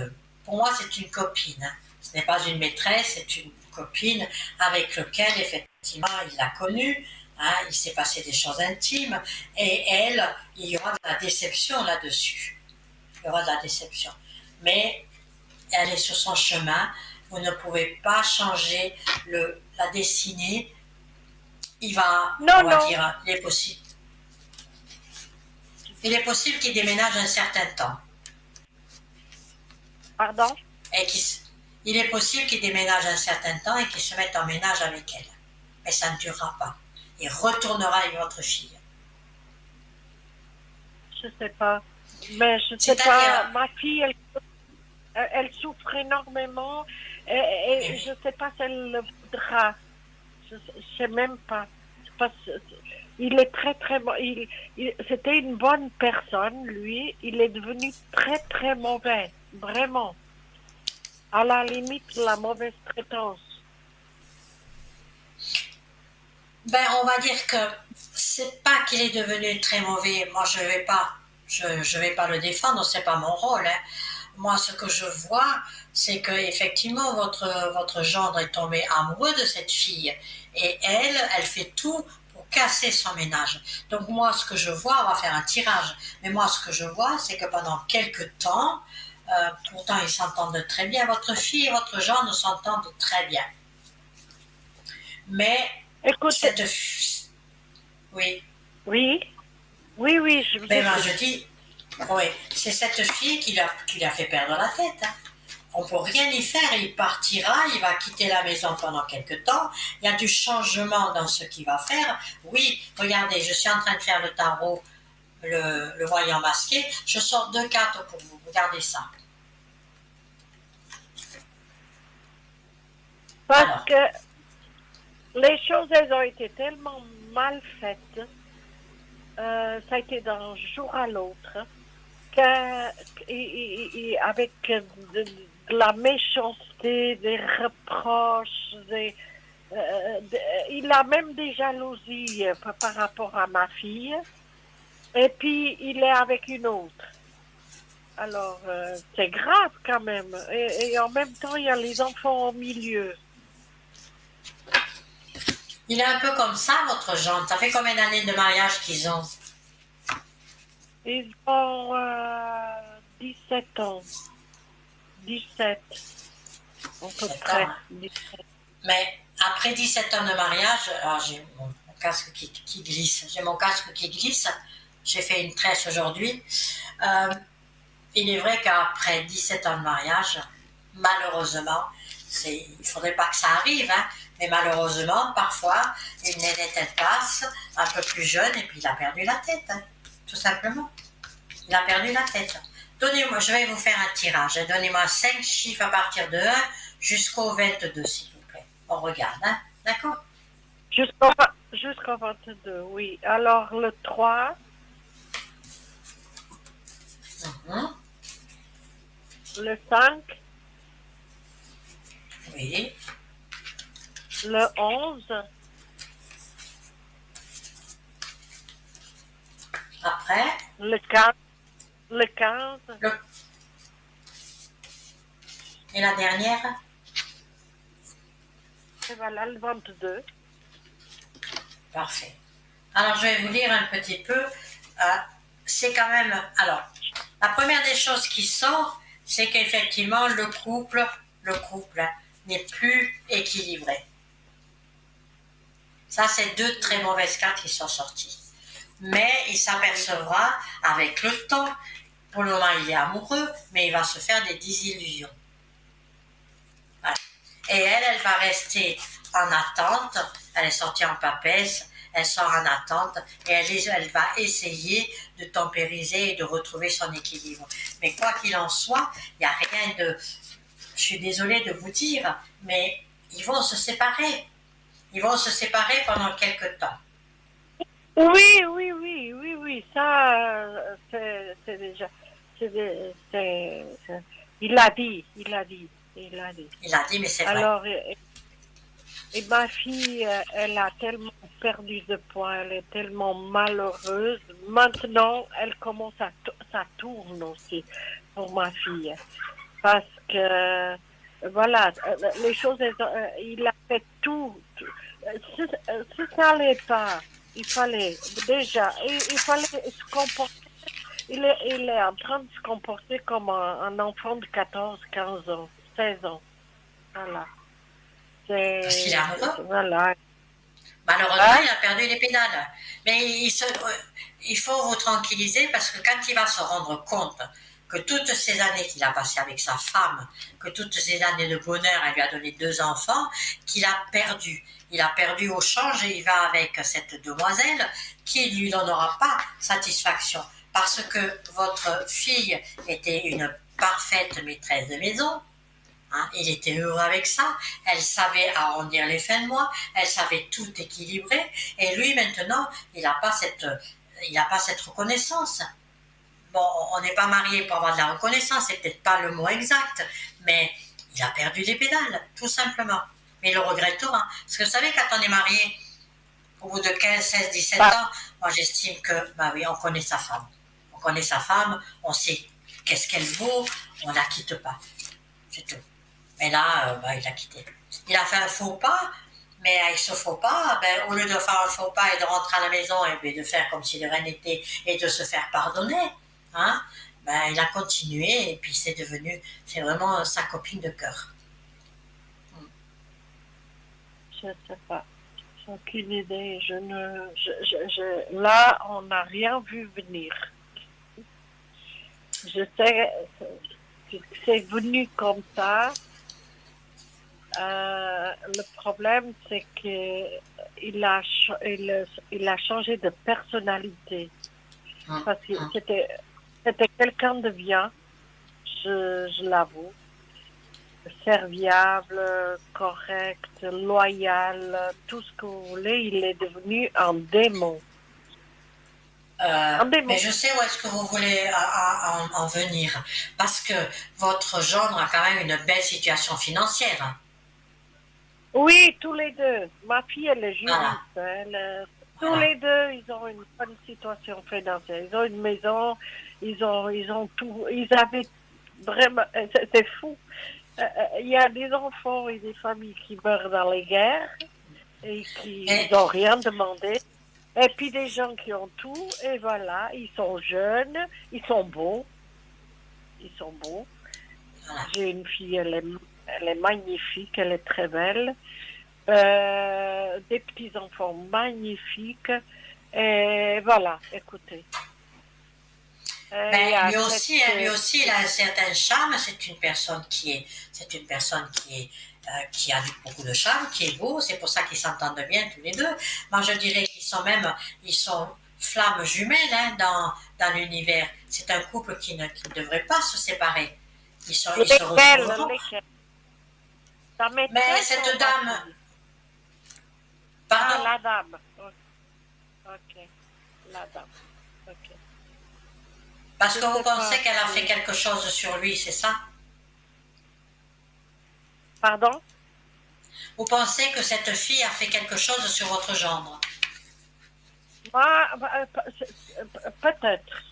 Pour moi, c'est une copine. Hein. Ce n'est pas une maîtresse, c'est une copine avec laquelle, effectivement, il l'a connue. Hein, il s'est passé des choses intimes et elle, il y aura de la déception là-dessus. Il y aura de la déception. Mais elle est sur son chemin. Vous ne pouvez pas changer la destinée. Il va, dire, il est possible. Il est possible qu'il déménage un certain temps. Pardon? Il est possible qu'il déménage un certain temps et qu'il se mette en ménage avec elle. Mais ça ne durera pas. Il retournera avec votre fille. Je sais pas. Mais je sais pas. Ma fille, elle souffre énormément et je sais pas si elle le voudra. Je sais même pas. Il est très très bon. C'était une bonne personne, lui. Il est devenu très très mauvais, vraiment. À la limite, la mauvaise traitance. Ben, on va dire que c'est pas qu'il est devenu très mauvais. Moi, je vais pas le défendre. C'est pas mon rôle. Hein. Moi, ce que je vois, c'est que effectivement votre gendre est tombé amoureux de cette fille et elle fait tout pour casser son ménage. Donc moi, ce que je vois, on va faire un tirage. Mais moi, ce que je vois, c'est que pendant quelques temps, pourtant ils s'entendent très bien. Votre fille et votre gendre s'entendent très bien. Mais écoutez, oui. Oui, je je dis. Oui, c'est cette fille qui l'a fait perdre la tête. Hein. On ne peut rien y faire, il partira, il va quitter la maison pendant quelque temps, il y a du changement dans ce qu'il va faire. Oui, regardez, je suis en train de faire le tarot, le voyant masqué, je sors 2 cartes pour vous, regardez ça. Parce que les choses, elles ont été tellement mal faites, ça a été d'un jour à l'autre, avec de la méchanceté, des reproches, il a même des jalousies par rapport à ma fille. Et puis, il est avec une autre. Alors, c'est grave quand même. Et en même temps, il y a les enfants au milieu. Il est un peu comme ça, votre gendre. Ça fait combien d'années de mariage qu'ils ont? Ils ont 17 ans. 17, à peu 7 près. ans, hein. Mais après 17 ans de mariage, alors j'ai mon casque qui glisse. J'ai mon casque qui glisse. J'ai fait une tresse aujourd'hui. Il est vrai qu'après 17 ans de mariage, malheureusement, il ne faudrait pas que ça arrive, hein, mais malheureusement, parfois, une nénette, elle passe, un peu plus jeune, et puis il a perdu la tête, hein, tout simplement. Il a perdu la tête. Donnez-moi, je vais vous faire un tirage. Donnez-moi 5 chiffres à partir de 1 jusqu'au 22, s'il vous plaît. On regarde, hein, d'accord? Jusqu'au 22, oui. Alors, le 3, le 5, Oui. le 11, Après, le 4, le 15, et la dernière? et voilà, le 22. Parfait. Alors, je vais vous lire un petit peu. C'est quand même... Alors, la première des choses qui sort, c'est qu'effectivement, le couple n'est plus équilibré. Ça, c'est 2 très mauvaises cartes qui sont sorties. Mais il s'apercevra avec le temps. Pour le moment, il est amoureux, mais il va se faire des désillusions. Voilà. Et elle va rester en attente. Elle est sortie en papesse. Elle sort en attente et elle va essayer de tempériser et de retrouver son équilibre. Mais quoi qu'il en soit, il n'y a rien de... Je suis désolée de vous dire, mais ils vont se séparer. Ils vont se séparer pendant quelque temps. Oui, ça, c'est déjà... Il l'a dit. Il a dit, mais c'est vrai. Alors, et ma fille, elle a tellement perdu de poids, elle est tellement malheureuse. Maintenant, elle commence ça tourne aussi pour ma fille. Parce que, voilà, les choses, il a fait tout. Si ça n'allait pas, il fallait déjà, il fallait se comporter. Il est en train de se comporter comme un enfant de 14, 15 ans, 16 ans. Voilà. Parce qu'il est amoureux. Voilà. Malheureusement, il a perdu les pédales. Mais il faut vous tranquilliser parce que quand il va se rendre compte que toutes ces années qu'il a passées avec sa femme, que toutes ces années de bonheur, elle lui a donné 2 enfants, qu'il a perdu. Il a perdu au change et il va avec cette demoiselle qui ne lui donnera pas satisfaction. Parce que votre fille était une parfaite maîtresse de maison. Hein, il était heureux avec ça, elle savait arrondir les fins de mois, elle savait tout équilibrer, et lui maintenant, il n'a pas cette reconnaissance. Bon, on n'est pas marié pour avoir de la reconnaissance, c'est peut-être pas le mot exact, mais il a perdu les pédales, tout simplement. Mais il le regrettera. Parce que vous savez, quand on est marié, au bout de 15, 16, 17 ans, moi j'estime que, bah oui, on connaît sa femme. On connaît sa femme, on sait qu'est-ce qu'elle vaut, on ne la quitte pas. C'est tout. Mais là, il a quitté. Il a fait un faux pas, mais avec ce faux pas, au lieu de faire un faux pas et de rentrer à la maison et de faire comme si de rien n'était et de se faire pardonner, hein, il a continué et puis c'est vraiment sa copine de cœur. Je ne sais pas. J'ai aucune idée. Là, on n'a rien vu venir. Je sais que c'est venu comme ça. Le problème, c'est qu'il a changé de personnalité. Parce que c'était quelqu'un de bien, je l'avoue. Serviable, correct, loyal, tout ce que vous voulez. Il est devenu un démon. Et puis, il a changé de personnalité. Parce que c'était quelqu'un de bien, je l'avoue. Serviable, correct, loyal, tout ce que vous voulez. Il est devenu un démon. Et puis, il a changé de personnalité. Parce que c'était quelqu'un de bien, loyal, correct, loyal, tout ce que vous voulez. Il est devenu un démon. Rendez-vous. Mais je sais où est-ce que vous voulez en venir. Parce que votre gendre a quand même une belle situation financière. Oui, tous les deux. Ma fille, elle est Voilà, juriste. Tous voilà. les deux, ils ont une bonne situation financière. Ils ont une maison, ils ont tout. Ils avaient vraiment, c'est fou. Il y a des enfants et des familles qui meurent dans les guerres et qui Et, n'ont rien demandé. Et puis des gens qui ont tout, et voilà, ils sont jeunes, ils sont beaux, ils sont beaux. voilà. J'ai une fille, elle est magnifique, elle est très belle. Des petits-enfants magnifiques. Et voilà, écoutez. Il y Ben, a lui aussi, il a un certain charme. C'est une personne qui a beaucoup de charme, qui est beau. C'est pour ça qu'ils s'entendent bien tous les deux. Moi, je dirais ils sont flammes jumelles hein, dans l'univers. C'est un couple qui ne devrait pas se séparer. Ils se lesquels, retrouveront. lesquels? Ta Mais maîtresse ou cette ma dame, fille? Ah, pardon, la dame. Ok, la dame. Ok. parce Je que vous sais pensez pas qu'elle a fait si... quelque chose sur lui, c'est ça? Pardon? Vous pensez que cette fille a fait quelque chose sur votre gendre? Peut-être.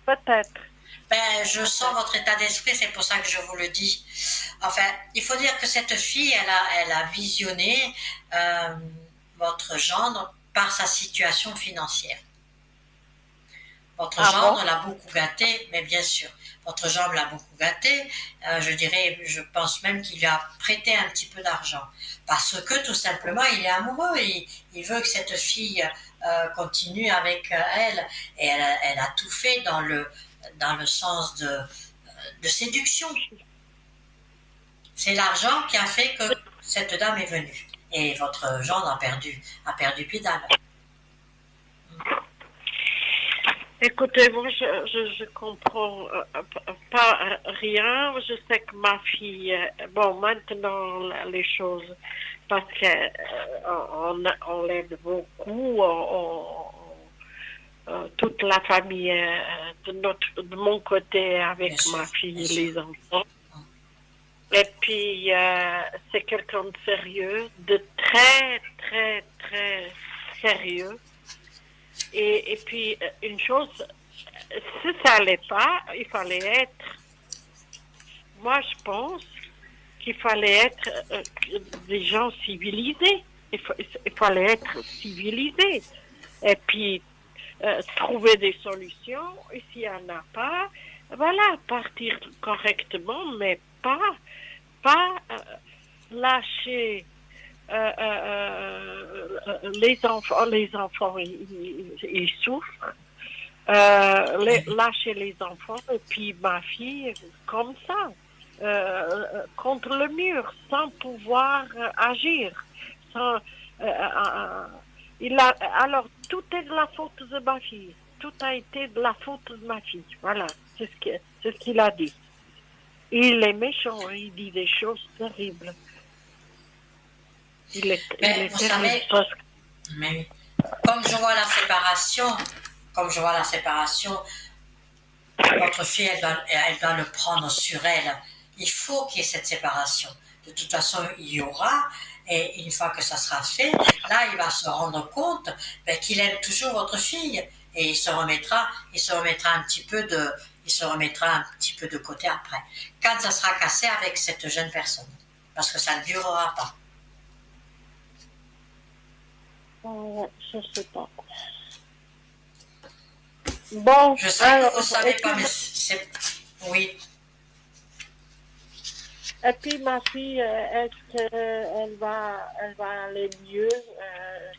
Peut-être. Ben, je sens Peut-être. votre état d'esprit, c'est pour ça que je vous le dis. Enfin, il faut dire que cette fille, elle a visionné euh, votre gendre par sa situation financière. Votre Ah bon? gendre l'a beaucoup gâté, mais bien sûr, votre gendre l'a beaucoup gâté. Je dirais, je pense même qu'il lui a prêté un petit peu d'argent. Parce que tout simplement, il est amoureux. Il veut que cette fille continue avec elle. Et elle a tout fait dans le sens de séduction. C'est l'argent qui a fait que cette dame est venue. Et votre gendre a perdu pied d'âme. Écoutez, moi, je comprends pas rien. Je sais que ma fille, bon, maintenant, les choses, parce qu'on l'aide beaucoup, toute la famille de mon côté Bien avec sûr, ma fille bien et sûr. les enfants. Et puis, c'est quelqu'un de sérieux, de très, très, très sérieux. Et puis, une chose, si ça n'allait pas, il fallait être, moi je pense qu'il fallait être des gens civilisés. Il fallait être civilisé. Et puis, trouver des solutions. Et s'il n'y en a pas, voilà, partir correctement, mais pas lâcher les enfants, ils souffrent. Lâcher les enfants et puis ma fille comme ça, contre le mur, sans pouvoir agir. Sans, alors, tout est de la faute de ma fille. Tout a été de la faute de ma fille. Voilà, c'est ce qu'il a dit. Il est méchant, hein, il dit des choses terribles. Il Mais est vous terrible. savez, mais oui. Comme je vois la séparation, comme je vois la séparation, votre fille, elle doit le prendre sur elle. Il faut qu'il y ait cette séparation. De toute façon, il y aura, et une fois que ça sera fait, là, il va se rendre compte ben, qu'il aime toujours votre fille, et il se remettra il se remettra un petit peu de côté après. Quand ça sera cassé avec cette jeune personne, parce que ça ne durera pas. Je sais pas. Bon, Je sais que vous alors, savez pas, mais c'est, oui. et puis ma fille, est-ce elle va aller mieux?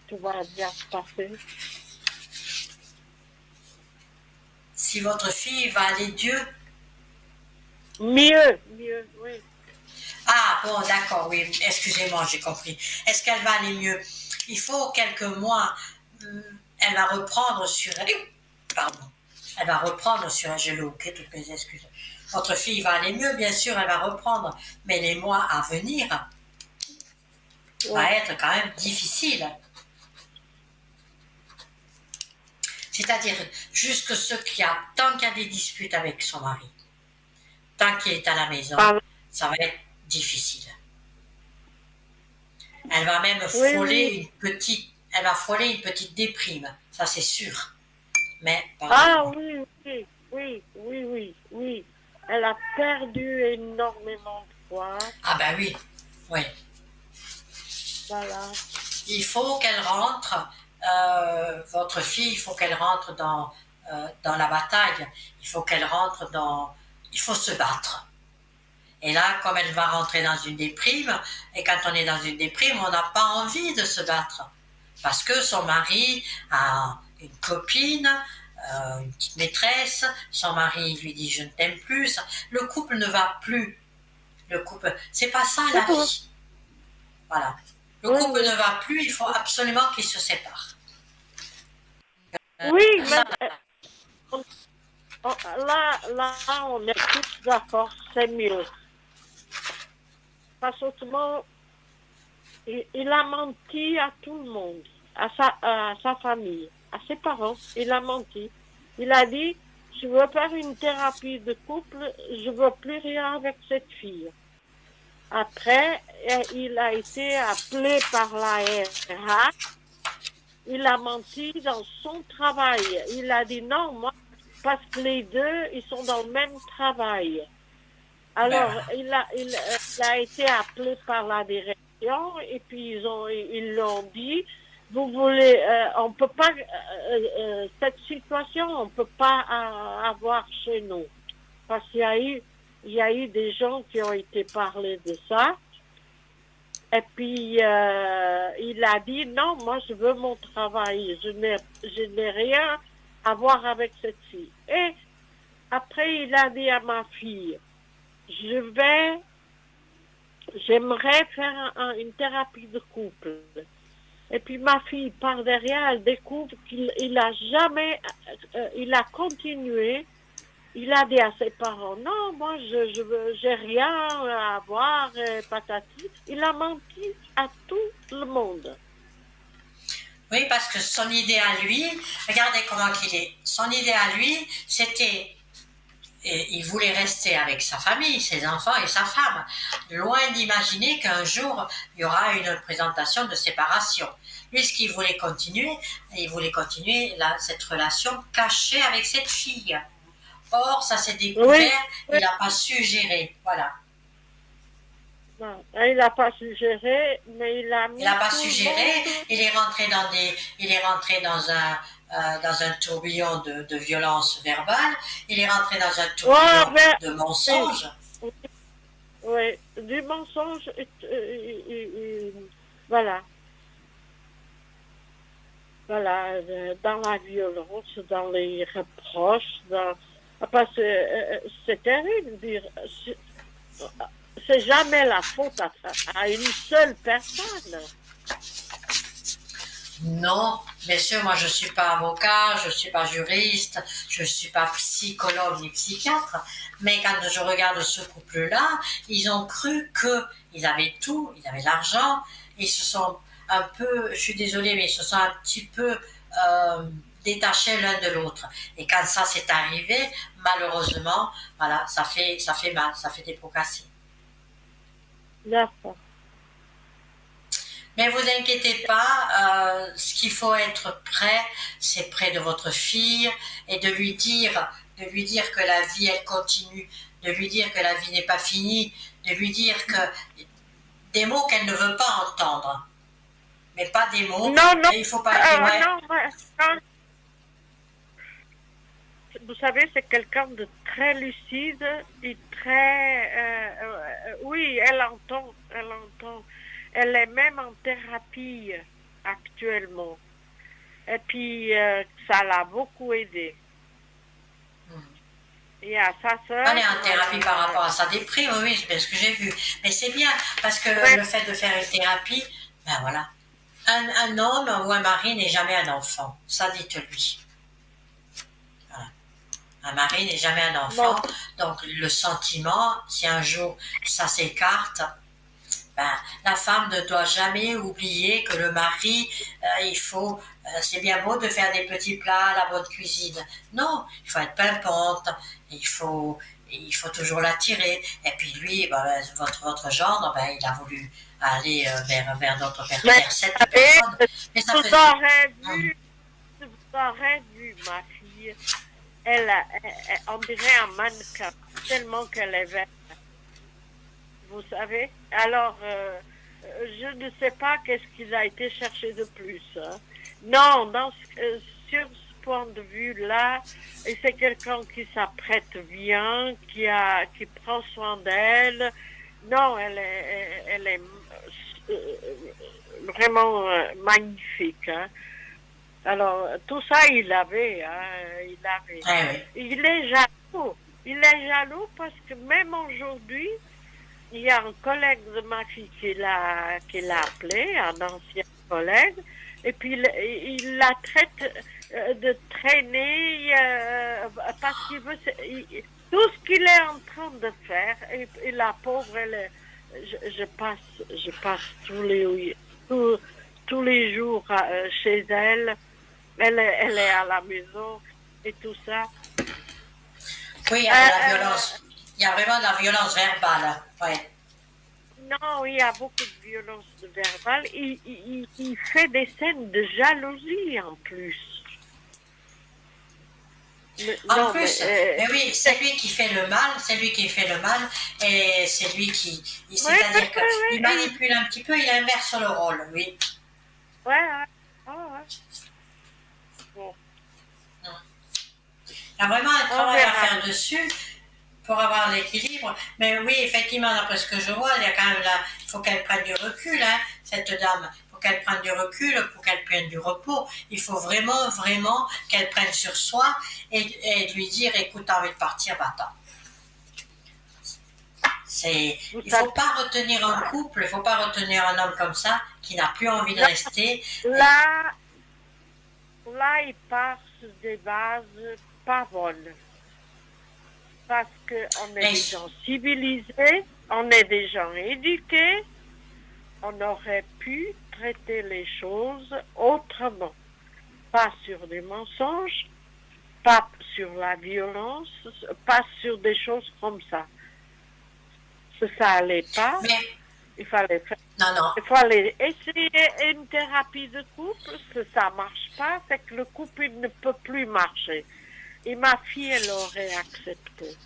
Tout va bien se passer? Si votre fille va aller Dieu. Mieux, oui. Ah, bon, d'accord, oui, excusez-moi, j'ai compris. Est-ce qu'elle va aller mieux? Il faut quelques mois, elle va reprendre sur elle. Pardon. Elle va reprendre sur elle, j'ai loqué toutes mes excuses. Votre fille va aller mieux, bien sûr, elle va reprendre, mais les mois à venir Oui. va être quand même difficile. C'est-à-dire, jusque tant qu'il y a des disputes avec son mari, tant qu'il est à la maison, Voilà. ça va être difficile. Elle va même Oui, frôler elle va frôler une petite déprime, ça c'est sûr. Mais, Ah pardonnez-moi. oui. Elle a perdu énormément de poids. Ah ben oui, oui. Voilà. Il faut qu'elle rentre, votre fille, il faut qu'elle rentre dans la bataille. Il faut qu'elle rentre il faut se battre. Et là, comme elle va rentrer dans une déprime, et quand on est dans une déprime, on n'a pas envie de se battre. Parce que son mari a une copine, une petite maîtresse, son mari lui dit je ne t'aime plus, le couple ne va plus. C'est pas ça la vie. Voilà. Le Oui, couple oui. ne va plus, il faut absolument qu'ils se séparent. Oui, mais là, on est tous d'accord, c'est mieux. Parce qu'autrement, il a menti à tout le monde, à sa famille, à ses parents. Il a menti. Il a dit, je veux faire une thérapie de couple, je veux plus rien avec cette fille. Après, il a été appelé par la RH. Il a menti dans son travail. Il a dit non, moi, parce que les deux, ils sont dans le même travail. Alors, Ben, il a été appelé par la direction et puis ils l'ont dit, vous voulez, on peut pas, cette situation, on peut pas avoir chez nous. Parce qu'il y a eu des gens qui ont été parlés de ça. Et puis, il a dit, non, moi, je veux mon travail. Je n'ai rien à voir avec cette fille. Et après, il a dit à ma fille, j'aimerais faire une thérapie de couple. Et puis ma fille, par derrière, elle découvre qu'il a jamais, il a continué. Il a dit à ses parents, non, moi, j'ai rien à voir, patati. Il a menti à tout le monde. oui, parce que son idée à lui, regardez comment il est. Son idée à lui, c'était, il voulait rester avec sa famille, ses enfants et sa femme, loin d'imaginer qu'un jour, il y aura une présentation de séparation. Lui, ce qu'il voulait continuer, cette relation cachée avec cette fille. Or, ça s'est Oui, découvert, il n'a pas su gérer. Voilà. non, il n'a pas suggéré, mais il a Il mis n'a pas tout su le gérer, monde. il est rentré dans un tourbillon de violence verbale, il est rentré dans un Ouais, tourbillon mais, de mensonges. oui, oui, du mensonge, voilà. Voilà, dans la violence, dans les reproches, parce que c'est terrible de dire, c'est jamais la faute à une seule personne. Non, bien sûr, moi je ne suis pas avocat, je ne suis pas juriste, je ne suis pas psychologue ni psychiatre, mais quand je regarde ce couple-là, ils ont cru qu'ils avaient tout, ils avaient l'argent, ils se sont un peu, je suis désolée, mais ils se sont un petit peu détachés l'un de l'autre. Et quand ça s'est arrivé, malheureusement, voilà, ça fait mal, ça fait des pots cassés. D'accord. Mais vous inquiétez pas, ce qu'il faut être prêt, c'est près de votre fille et de lui dire que la vie elle continue, de lui dire que la vie n'est pas finie, de lui dire que des mots qu'elle ne veut pas entendre, mais pas des mots. Non, non, Et il faut pas dire ouais. non, non. Vous savez, c'est quelqu'un de très lucide et très... oui, elle entend. Elle est même en thérapie actuellement. Et puis, ça l'a beaucoup aidé. Et à sa sœur... Elle est en thérapie par rapport à sa déprime, oui, c'est bien ce que j'ai vu. Mais c'est bien, parce que ouais. le fait de faire une thérapie, ben voilà. Un homme ou un mari n'est jamais un enfant, ça dites-lui. Voilà. Un mari n'est jamais un enfant, Bon. donc le sentiment, si un jour ça s'écarte, Ben, la femme ne doit jamais oublier que le mari, c'est bien beau de faire des petits plats, la bonne cuisine. Non, il faut être pimpante, il faut, il faut toujours l'attirer. Et puis lui, ben, votre gendre, ben, il a voulu aller vers d'autres personnes, Mais vers cette vous savez, personne. Mais ça vous faisait. aurez Hum. vu, vous aurez vu ma fille. On dirait un mannequin, tellement qu'elle est verte, vous savez. Alors, je ne sais pas qu'est-ce qu'il a été chercher de plus. Hein. Non, sur ce point de vue-là, et c'est quelqu'un qui s'apprête bien, qui prend soin d'elle. Non, elle est euh, vraiment magnifique. Hein. Alors, tout ça, il avait, hein, il avait. Ouais, oui. Il est jaloux. Il est jaloux parce que même aujourd'hui, il y a un collègue de ma fille qui l'a appelé, un ancien collègue, et puis il la traite de traîner parce qu'il veut tout ce qu'il est en train de faire. Et la pauvre, je passe tous les jours chez elle. Elle est à la maison et tout ça. Oui, il y a de la violence. Il y a vraiment de la violence verbale. Ouais. Non, il y a beaucoup de violence verbale. Il fait des scènes de jalousie en plus. En plus, mais oui, c'est lui qui fait le mal, c'est lui qui fait le mal, et c'est lui qui, c'est-à-dire qu'il manipule un petit peu, il inverse le rôle, oui. Ouais, ouais. Ah, ouais. Bon. Il y a vraiment un travail à verra. faire dessus pour avoir l'équilibre. Mais oui, effectivement, d'après ce que je vois, il y a quand même là, il faut qu'elle prenne du recul, hein, cette dame. Il faut qu'elle prenne du recul, pour qu'elle prenne du repos. Il faut vraiment, vraiment qu'elle prenne sur soi et lui dire, écoute, t'as envie de partir, va-t'en. Il ne faut pas retenir un couple, il ne faut pas retenir un homme comme ça qui n'a plus envie de rester. Là, il part sur des bases pas bonnes. Parce qu'on est des gens civilisés, on est des gens éduqués, on aurait pu traiter les choses autrement. Pas sur des mensonges, pas sur la violence, pas sur des choses comme ça. Ça allait pas. Mais, il fallait faire. Non. Il fallait essayer une thérapie de couple. Si ça marche pas, c'est que le couple il ne peut plus marcher. Et ma fille, elle aurait accepté.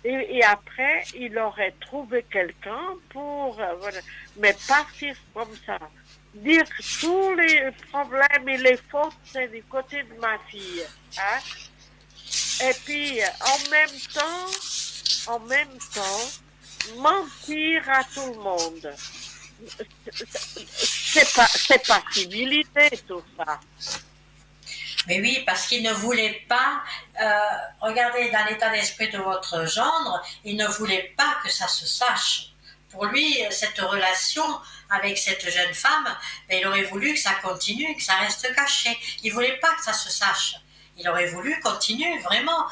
Et après, il aurait trouvé quelqu'un pour... voilà. Mais partir comme ça. Dire que tous les problèmes et les fautes, c'est du côté de ma fille. Hein? Et puis, en même temps, mentir à tout le monde. C'est pas civilisé, tout ça. Mais oui, parce qu'il ne voulait pas, regardez dans l'état d'esprit de votre gendre, il ne voulait pas que ça se sache. Pour lui, cette relation avec cette jeune femme, il aurait voulu que ça continue, que ça reste caché. Il ne voulait pas que ça se sache. Il aurait voulu continuer vraiment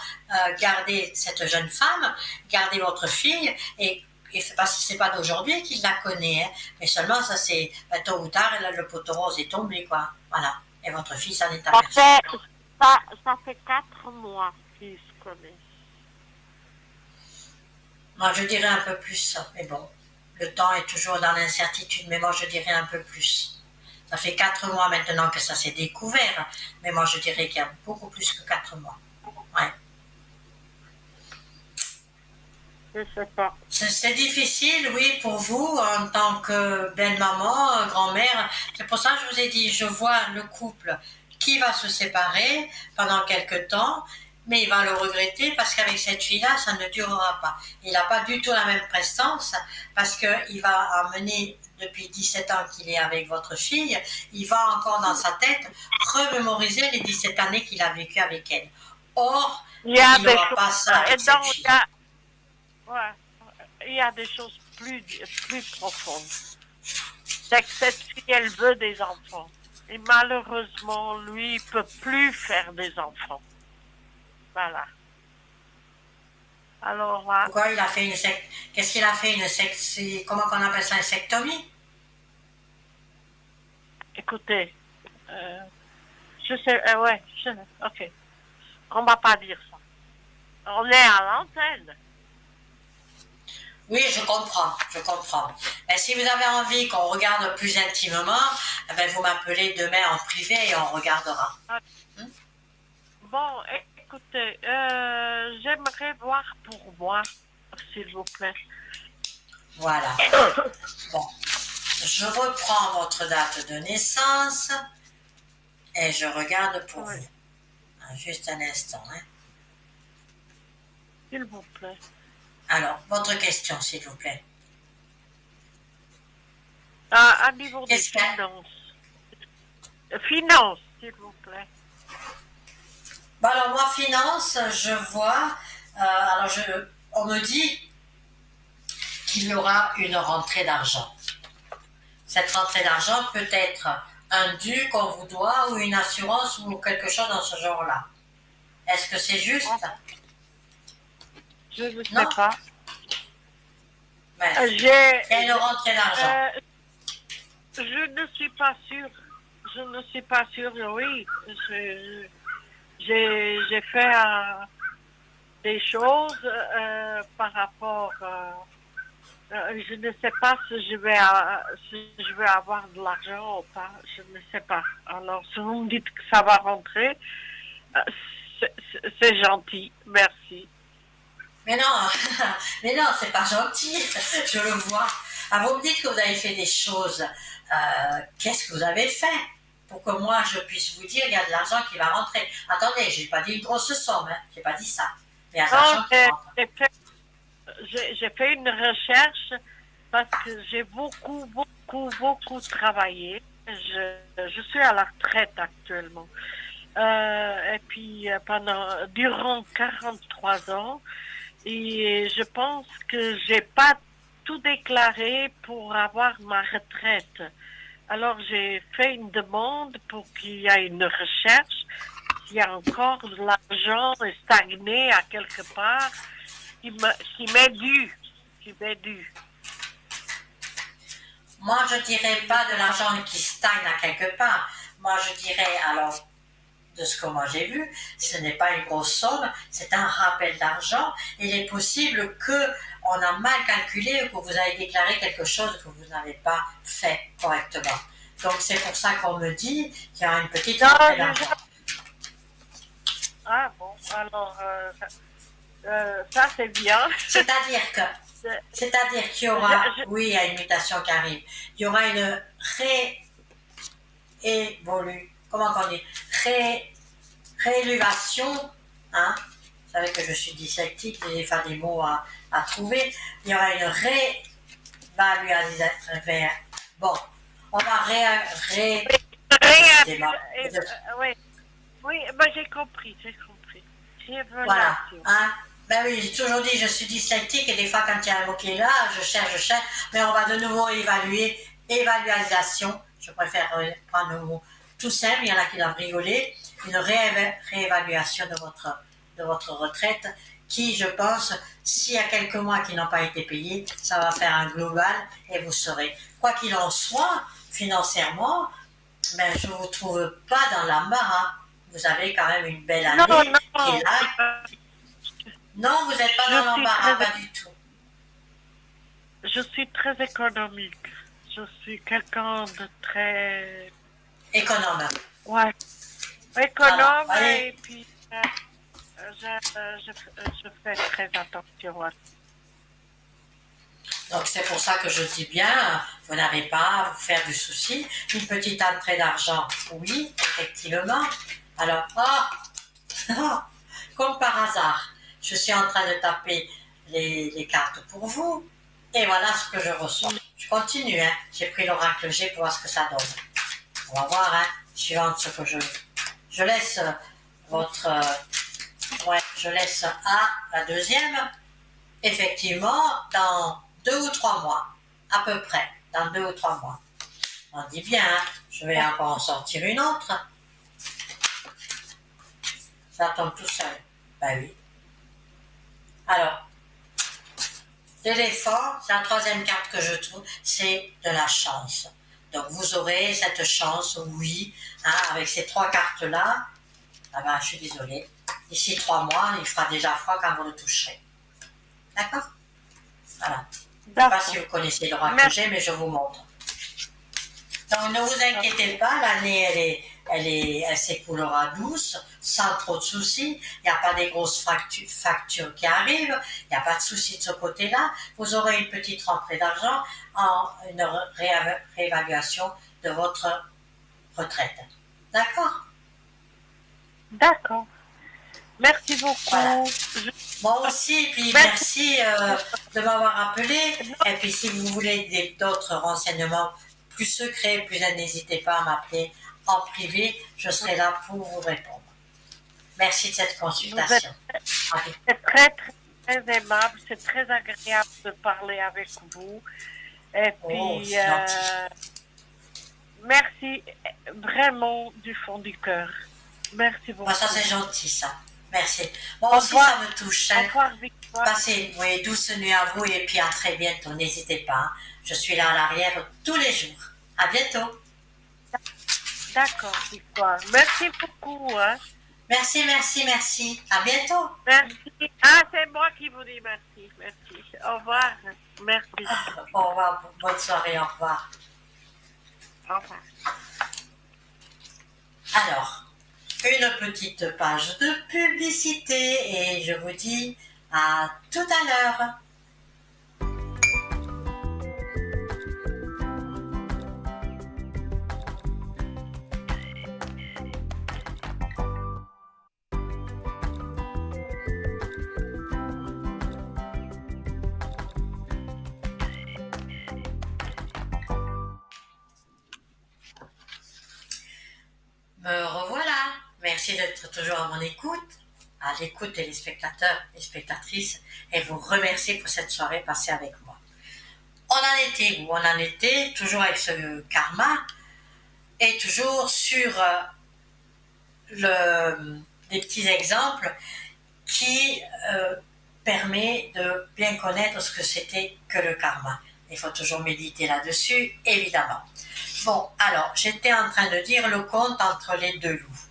garder cette jeune femme, garder votre fille, et c'est pas d'aujourd'hui qu'il la connaît, hein, mais seulement ça c'est tôt ou tard, le poteau rose est tombé, quoi. Voilà. Et votre fille s'en est aperçue. Ça fait 4 mois qu'ils se connaissent. Moi, je dirais un peu plus, mais bon, le temps est toujours dans l'incertitude, mais moi, je dirais un peu plus. Ça fait 4 mois maintenant que ça s'est découvert, mais moi, je dirais qu'il y a beaucoup plus que 4 mois. Ouais. Je sais pas. C'est difficile, oui, pour vous, en tant que belle-maman, grand-mère. C'est pour ça que je vous ai dit, je vois le couple qui va se séparer pendant quelque temps, mais il va le regretter parce qu'avec cette fille-là, ça ne durera pas. Il n'a pas du tout la même prestance parce qu'il va amener, depuis 17 ans qu'il est avec votre fille, il va encore dans sa tête remémoriser les 17 années qu'il a vécues avec elle. Or, il n'aura pas ça avec cette fille. Il y a des choses plus profondes. C'est que cette fille, elle veut des enfants. Et malheureusement, lui, il ne peut plus faire des enfants. Voilà. Alors, pourquoi il a fait une Qu'est-ce qu'il a fait, comment on appelle ça, une sectomie? écoutez, je sais, ouais, ok. On va pas dire ça. On est à l'antenne. Oui, je comprends, je comprends. Et si vous avez envie qu'on regarde plus intimement, eh ben, vous m'appelez demain en privé et on regardera. Bon, écoutez, j'aimerais voir pour moi, s'il vous plaît. Voilà. Bon, je reprends votre date de naissance et je regarde pour Oui. vous. Juste un instant. Hein. S'il vous plaît. Alors, votre question, s'il vous plaît. À niveau des Qu'est-ce qu'il y a? finances. Finances, s'il vous plaît. Bon, alors, moi, finance, je vois. Alors, on me dit qu'il y aura une rentrée d'argent. Cette rentrée d'argent peut être un dû qu'on vous doit ou une assurance ou quelque chose dans ce genre-là. Est-ce que c'est juste? Je ne sais Non. pas. Mais il y a une rentrée d'argent. Je ne suis pas sûre. Je ne suis pas sûre, oui. J'ai fait des choses par rapport. Je ne sais pas si je vais avoir de l'argent ou pas. Je ne sais pas. Alors, si vous me dites que ça va rentrer, c'est gentil. Merci. Mais non, mais non, c'est pas gentil, je le vois. Ah, vous me dites que vous avez fait des choses. Qu'est-ce que vous avez fait pour que moi je puisse vous dire il y a de l'argent qui va rentrer. Attendez, j'ai pas dit une grosse somme, hein. J'ai pas dit ça. Mais il y a de l'argent qui rentre. J'ai fait une recherche parce que j'ai beaucoup travaillé. Je suis à la retraite actuellement. Et puis durant 43 ans, et je pense que j'ai pas tout déclaré pour avoir ma retraite. Alors j'ai fait une demande pour qu'il y ait une recherche, s'il y a encore de l'argent stagné à quelque part qui m'est dû. Moi, je dirais pas de l'argent qui stagne à quelque part. Moi, je dirais, alors, de ce que moi j'ai vu, ce n'est pas une grosse somme, c'est un rappel d'argent. Il est possible qu'on a mal calculé ou que vous avez déclaré quelque chose que vous n'avez pas fait correctement. Donc, c'est pour ça qu'on me dit qu'il y a une petite rentrée d'argent. Ah bon, alors, ça c'est bien. C'est-à-dire qu'il y aura, oui, il y a une mutation qui arrive, il y aura une réévaluation, hein, vous savez que je suis dyslexique, j'ai des mots à trouver, il y aura une réévaluation, bon, on va oui, ben j'ai compris. Voilà, hein. Ben oui, j'ai toujours dit, je suis dyslexique et des fois quand il y a un mot qui est là, je cherche, mais on va de nouveau évaluer, évaluation, je préfère prendre le mot tout simple, il y en a qui doivent rigoler, une réévaluation de votre retraite qui, je pense, s'il y a quelques mois qui n'ont pas été payés, ça va faire un global et vous saurez. Quoi qu'il en soit, financièrement, ben, je ne vous trouve pas dans l'embarras. Vous avez quand même une belle année qui est là. Non, vous n'êtes pas dans l'embarras, pas du tout. Je suis très économique. Je suis quelqu'un de très... Économe. Ouais. Économe alors, et puis je fais très attention à ça. Donc c'est pour ça que je dis bien, vous n'avez pas à vous faire du souci. Une petite entrée d'argent, oui, effectivement. Alors, comme par hasard, je suis en train de taper les cartes pour vous. Et voilà ce que je reçois. Je continue, hein. J'ai pris l'oracle G pour voir ce que ça donne. On va voir, hein, suivant ce que je laisse je laisse à la deuxième. Effectivement, dans 2 ou 3 mois, à peu près, dans 2 ou 3 mois. On dit bien, hein, je vais encore en sortir une autre. Ça tombe tout seul. Ben oui. Alors, l'éléphant, c'est la troisième carte que je trouve, c'est de la chance. Donc vous aurez cette chance, oui, hein, avec ces 3 cartes-là. Ah ben, je suis désolée. D'ici 3 mois, il fera déjà froid quand vous le toucherez. D'accord? Voilà. Je ne sais pas si vous connaissez l'oracle que j'ai, mais je vous montre. Donc ne vous inquiétez pas, l'année elle s'écoulera douce, sans trop de soucis. Il n'y a pas des grosses factures qui arrivent, il n'y a pas de soucis de ce côté-là. Vous aurez une petite rentrée d'argent en une réévaluation de votre retraite. D'accord? D'accord. Merci beaucoup. Voilà. Moi aussi, puis merci de m'avoir appelé. Et puis si vous voulez d'autres renseignements plus secrets, n'hésitez pas à m'appeler en privé. Je serai là pour vous répondre. Merci de cette consultation. C'est très, très, très aimable. C'est très agréable de parler avec vous. Et puis, merci vraiment du fond du cœur. Merci beaucoup. Ça, c'est gentil, ça. Merci. Moi aussi, ça me touche. Au revoir, Victoire. Passez une douce nuit à vous et puis à très bientôt. N'hésitez pas. Je suis là à l'arrière tous les jours. À bientôt. D'accord, Victoire. Merci beaucoup. Hein. Merci, merci, merci. À bientôt. Merci. Ah, c'est moi qui vous dis merci. Merci. Au revoir. Merci. Au revoir. Bonne soirée. Au revoir. Au revoir. Alors, une petite page de publicité et je vous dis à tout à l'heure. Me revoilà. Merci d'être toujours à mon écoute, à l'écoute des spectateurs et spectatrices, et vous remercier pour cette soirée passée avec moi. On en était où? On en était toujours avec ce karma, et toujours sur des petits exemples qui permet de bien connaître ce que c'était que le karma. Il faut toujours méditer là-dessus, évidemment. Bon, alors, j'étais en train de dire le conte entre les deux loups.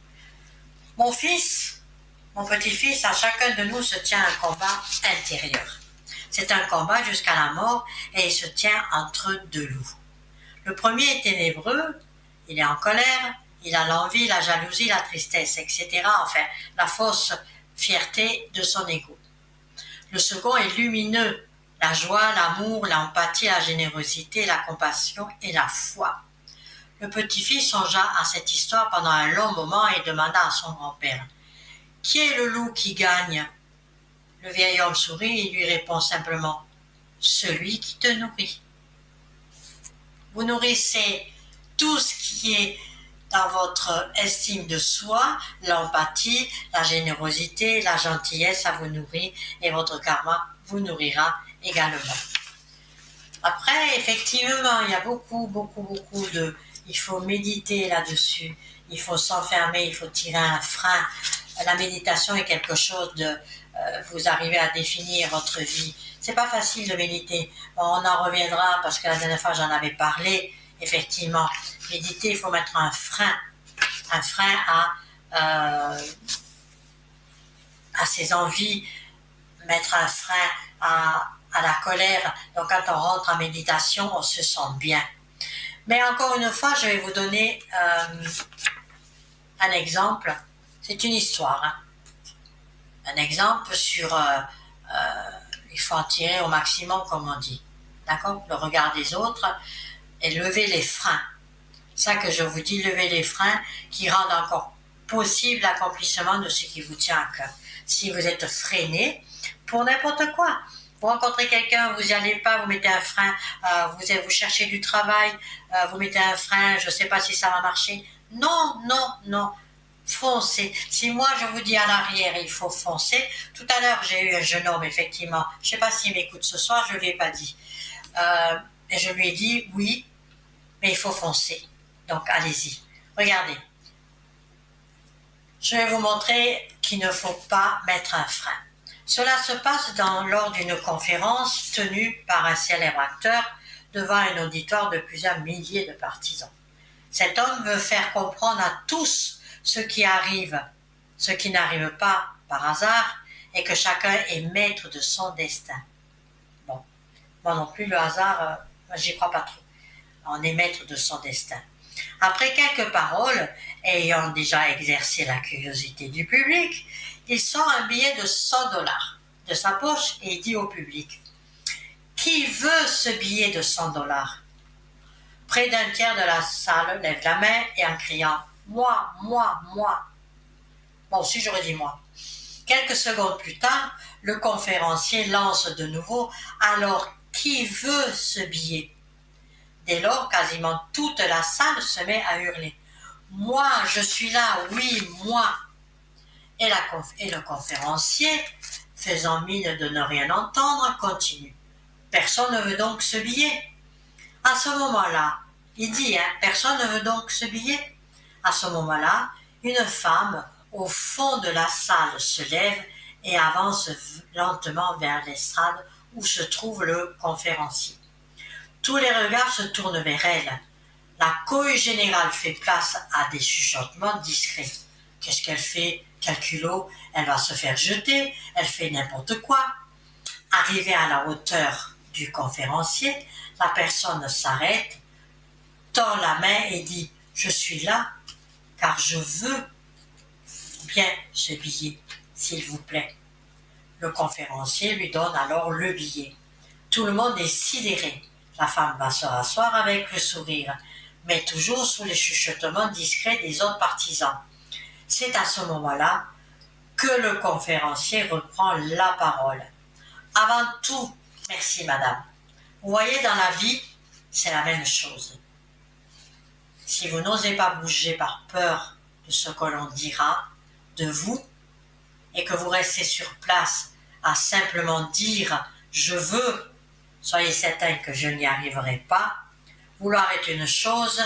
Mon fils, mon petit-fils, à chacun de nous se tient un combat intérieur. C'est un combat jusqu'à la mort et il se tient entre deux loups. Le premier est ténébreux, il est en colère, il a l'envie, la jalousie, la tristesse, etc. Enfin, la fausse fierté de son ego. Le second est lumineux, la joie, l'amour, l'empathie, la générosité, la compassion et la foi. Le petit-fils songea à cette histoire pendant un long moment et demanda à son grand-père « Qui est le loup qui gagne ?» Le vieil homme sourit et lui répond simplement « Celui qui te nourrit. » Vous nourrissez tout ce qui est dans votre estime de soi, l'empathie, la générosité, la gentillesse, ça vous nourrit et votre karma vous nourrira également. Après, effectivement, il y a beaucoup de... Il faut méditer là-dessus, il faut s'enfermer, il faut tirer un frein. La méditation est quelque chose de... vous arrivez à définir votre vie. C'est pas facile de méditer. Bon, on en reviendra parce que la dernière fois j'en avais parlé. Effectivement, méditer, il faut mettre un frein à ses envies, mettre un frein à la colère. Donc quand on rentre en méditation, on se sent bien. Mais encore une fois, je vais vous donner un exemple. C'est une histoire. Hein. Un exemple sur... il faut en tirer au maximum, comme on dit. D'accord? Le regard des autres et lever les freins. C'est ça que je vous dis, lever les freins qui rendent encore possible l'accomplissement de ce qui vous tient à cœur. Si vous êtes freiné pour n'importe quoi, vous rencontrez quelqu'un, vous n'y allez pas, vous mettez un frein, vous cherchez du travail, vous mettez un frein, je ne sais pas si ça va marcher. Non, foncez. Si moi je vous dis à l'arrière, il faut foncer. Tout à l'heure, j'ai eu un jeune homme, effectivement, je ne sais pas s'il m'écoute ce soir, je ne lui ai pas dit. Et je lui ai dit, oui, mais il faut foncer. Donc, allez-y. Regardez. Je vais vous montrer qu'il ne faut pas mettre un frein. Cela se passe lors d'une conférence tenue par un célèbre acteur devant un auditoire de plusieurs milliers de partisans. Cet homme veut faire comprendre à tous ce qui arrive, ce qui n'arrive pas par hasard, et que chacun est maître de son destin. Bon, moi non plus, le hasard, j'y crois pas trop. On est maître de son destin. Après quelques paroles, ayant déjà exercé la curiosité du public, il sort un billet de $100 de sa poche et il dit au public: qui veut ce billet de $100? Près d'un tiers de la salle lève la main et en criant: moi, moi, moi. Bon, si j'aurais dit moi. Quelques secondes plus tard, le conférencier lance de nouveau: alors, qui veut ce billet? Dès lors, quasiment toute la salle se met à hurler: moi, je suis là, oui, moi. Et le conférencier, faisant mine de ne rien entendre, continue: personne ne veut donc ce billet? À ce moment-là, il dit, personne ne veut donc ce billet? À ce moment-là, une femme au fond de la salle se lève et avance lentement vers l'estrade où se trouve le conférencier. Tous les regards se tournent vers elle. La cohue générale fait place à des chuchotements discrets. Qu'est-ce qu'elle fait? Quel culot? Elle va se faire jeter, elle fait n'importe quoi. Arrivée à la hauteur du conférencier, la personne s'arrête, tend la main et dit: je suis là car je veux bien ce billet, s'il vous plaît. Le conférencier lui donne alors le billet. Tout le monde est sidéré. La femme va se rasseoir avec le sourire, mais toujours sous les chuchotements discrets des autres partisans. C'est à ce moment-là que le conférencier reprend la parole. Avant tout, merci madame. Vous voyez, dans la vie, c'est la même chose. Si vous n'osez pas bouger par peur de ce que l'on dira de vous, et que vous restez sur place à simplement dire « je veux », soyez certain que je n'y arriverai pas. Vouloir est une chose,